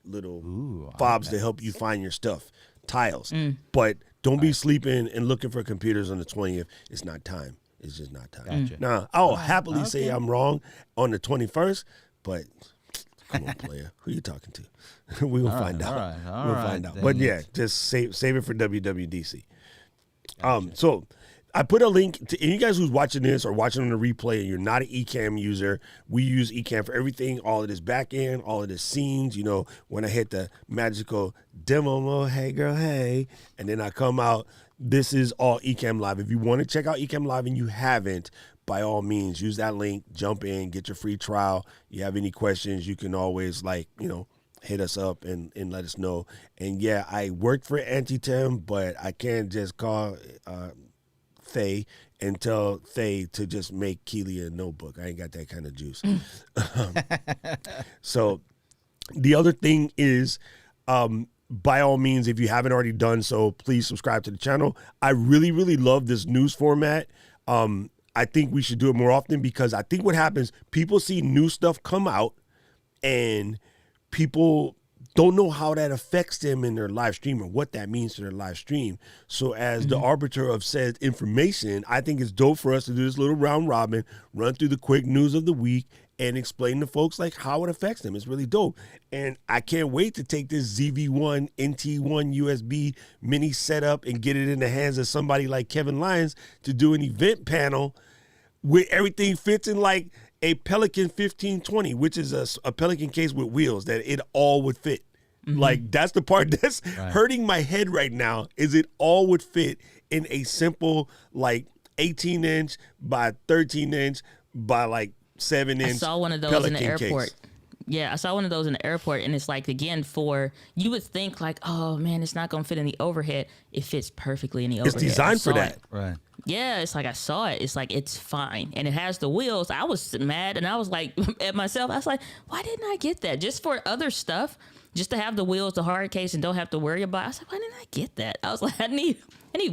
little fobs to help you find your stuff, tiles. But don't be sleeping and looking for computers on the 20th. It's not time. It's just not time. Gotcha. Now, I'll happily say I'm wrong on the 21st, but come on, player. Who you talking to? We will find out. We'll find out. But yeah, just save it for WWDC. So I put a link to any guys who's watching this or watching on the replay and you're not an Ecamm user. We use Ecamm for everything, all of this back end, all of this scenes. When I hit the magical demo mode, hey girl, hey, and then I come out, this is all Ecamm Live. If you want to check out Ecamm Live and you haven't, by all means, use that link, jump in, get your free trial. You have any questions, you can always hit us up and let us know. And yeah, I worked for Antitem, but I can't just call Faye and tell Faye to just make Keely a notebook. I ain't got that kind of juice. So the other thing is, by all means, if you haven't already done so, please subscribe to the channel. I really, really love this news format. I think we should do it more often because I think what happens, people see new stuff come out and people don't know how that affects them in their live stream or what that means to their live stream. So as the arbiter of said information, I think it's dope for us to do this little round robin, run through the quick news of the week and explain to folks how it affects them. It's really dope. And I can't wait to take this ZV-1 NT1 USB mini setup and get it in the hands of somebody like Kevin Lyons to do an event panel where everything fits in like a Pelican 1520, which is a Pelican case with wheels that it all would fit. Like that's the part that's hurting my head right now is it all would fit in a simple 18-inch by 13-inch by 7-inch. I saw one of those Pelican in the airport. case. Yeah, I saw one of those in the airport, and it's again, you would think oh man, it's not gonna fit in the overhead. It fits perfectly in the overhead. It's designed for that. Right. Yeah, it's I saw it. It's it's fine, and it has the wheels. I was mad, and I was at myself. I was like, why didn't I get that? Just for other stuff, just to have the wheels, the hard case, and don't have to worry about it. I was like, why didn't I get that? I was like, I need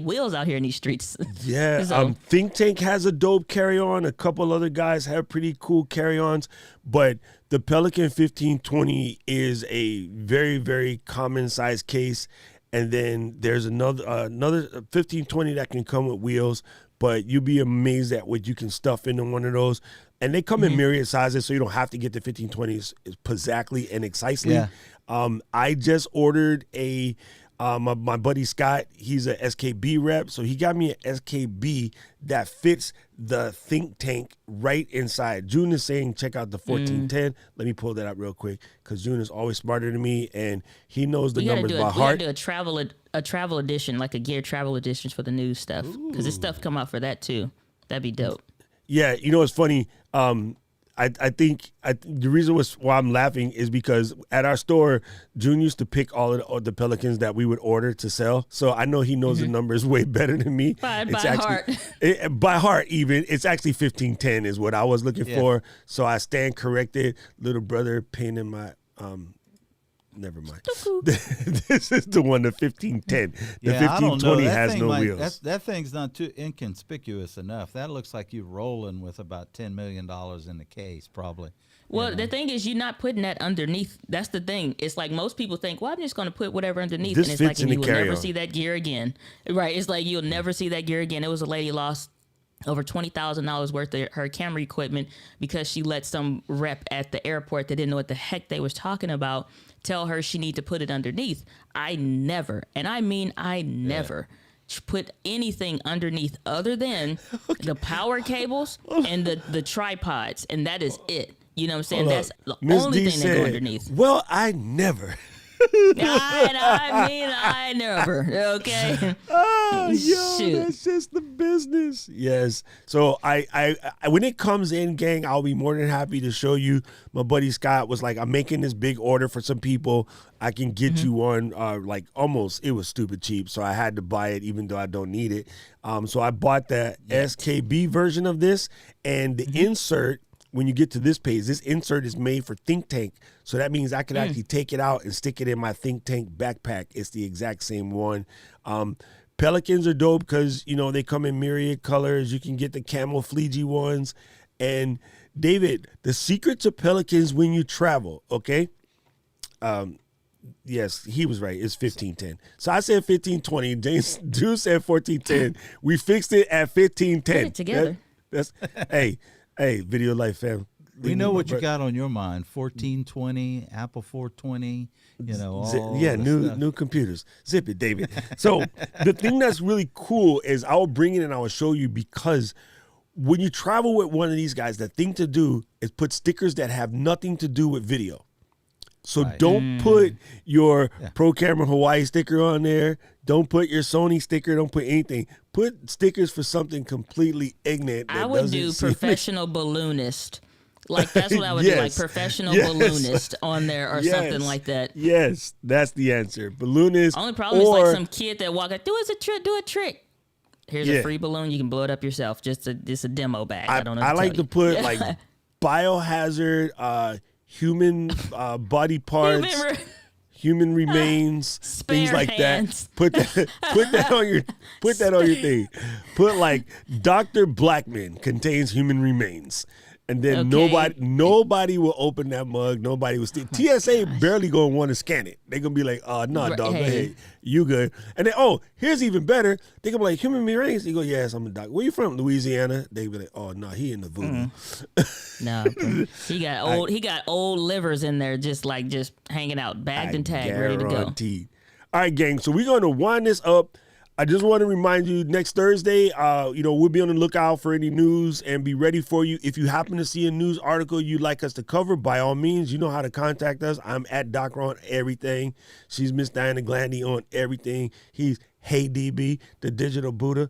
wheels out here in these streets. Yeah, So- Think Tank has a dope carry-on. A couple other guys have pretty cool carry-ons, but the Pelican 1520 is a very, very common size case. And then there's another 1520 that can come with wheels, but you'll be amazed at what you can stuff into one of those. And they come in myriad sizes, so you don't have to get the 1520s exactly and excisely. Yeah. I just ordered my buddy Scott, he's a SKB rep, so he got me an SKB that fits the think tank right inside. June is saying check out the 1410. Let me pull that up real quick because June is always smarter than me and he knows the numbers by heart. We gotta do a travel edition, like a gear travel edition for the news stuff, because this stuff come out for that too. That'd be dope. Yeah, you know what's funny? I think the reason why I'm laughing is because at our store, June used to pick all of the Pelicans that we would order to sell. So I know he knows the numbers way better than me. By heart. By heart, even. It's actually 1510 is what I was looking for. So I stand corrected. Little brother pain in my never mind. This is the one, the 1510. The 1520 has no wheels. That thing's not too inconspicuous enough. That looks like you're rolling with about $10 million in the case, probably. Well, the thing is, you're not putting that underneath. That's the thing. It's like most people think, well, I'm just going to put whatever underneath. This and it's fits like, in and you the will never carry-on. see that gear again. Right. It's like you'll never see that gear again. It was a lady lost over $20,000 worth of her camera equipment because she let some rep at the airport that didn't know what the heck they was talking about tell her she need to put it underneath. I never, and I mean I never, put anything underneath other than the power cables and the tripods, and that is it. You know what I'm saying? That's the Miss only D thing that go said, underneath. well, I never. I mean, I never. Okay. Oh, yo, Shoot. that's just the business. Yes. So I when it comes in, gang, I'll be more than happy to show you. My buddy Scott was like, I'm making this big order for some people. I can get you one, like almost, it was stupid cheap. So I had to buy it even though I don't need it. So I bought the SKB version of this, and the insert, when you get to this page, this insert is made for Think Tank. So that means I can actually take it out and stick it in my Think Tank backpack. It's the exact same one. Pelicans are dope because, you know, they come in myriad colors. You can get the camouflagey ones. And David, the secret to Pelicans when you travel, okay? Yes, he was right. It's 1510. So I said 1520. James Drew said 1410. We fixed it at 1510. Put it together. That's hey, Video Life fam. We know what you got on your mind. 1420, Apple 420, you know, all the stuff. new computers. Zip it, David. So the thing that's really cool is I'll bring it and I will show you, because when you travel with one of these guys, the thing to do is put stickers that have nothing to do with video. So don't put your Pro Camera Hawaii sticker on there. Don't put your Sony sticker. Don't put anything. Put stickers for something completely ignorant. I would do professional balloonist. Like, that's what I would do, like professional balloonist on there or something like that. Yes, that's the answer. Balloonist. Only problem is like some kid that walk up, do a trick. Here's a free balloon. You can blow it up yourself. Just a demo bag. I don't know. I like to put like biohazard, human body parts, human remains, things like hands. that. Put that on your thing. Put like Dr. Blackman contains human remains. And then nobody will open that mug. Nobody will steal. TSA barely gonna want to scan it. They're gonna be like, no, dog, go ahead. You good. And then, here's even better. They gonna be like, human remains. You go, yes, I'm a doctor. Where you from? Louisiana. They be like, oh, no, he in the voodoo. No, he got old livers in there, just hanging out, bagged and tagged, ready to go. All right, gang. So we're gonna wind this up. I just want to remind you, next Thursday, we'll be on the lookout for any news and be ready for you. If you happen to see a news article you'd like us to cover, by all means, you know how to contact us. I'm at Doc on everything. She's Miss Diana Glandy on everything. He's Hey DB, the digital Buddha.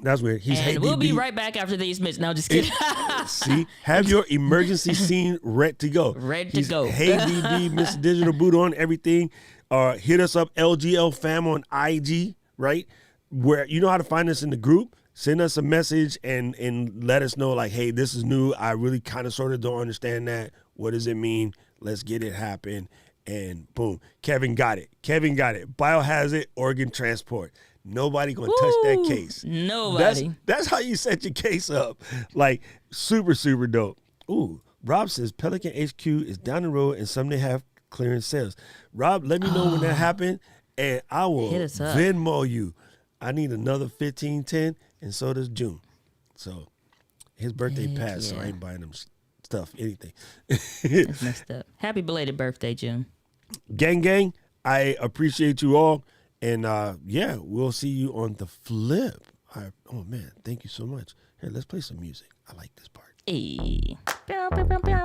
That's weird. He's Hey we'll DB. be right back after these minutes. No, just kidding. See, have your emergency scene ready to go. He's go. Hey DB, Mr. Digital Buddha on everything. Hit us up, LGL fam on IG, right? Where you know how to find us in the group. Send us a message and let us know, like, hey, this is new. I really kind of sort of don't understand that. What does it mean? Let's get it happen. And boom, Kevin got it. Biohazard organ transport. Nobody gonna touch that case. Nobody. That's how you set your case up. Like, super, super dope. Ooh, Rob says Pelican HQ is down the road and some they have clearance sales. Rob, let me know when that happened, and I will Venmo you. I need another 1510, and so does June. So His birthday Heck passed, so I yeah. ain't buying him stuff, anything. That's messed up. Happy belated birthday, June. Gang, I appreciate you all. And yeah, we'll see you on the flip. Oh, man, thank you so much. Here, let's play some music. I like this part. Hey. Bow, bow, bow, bow.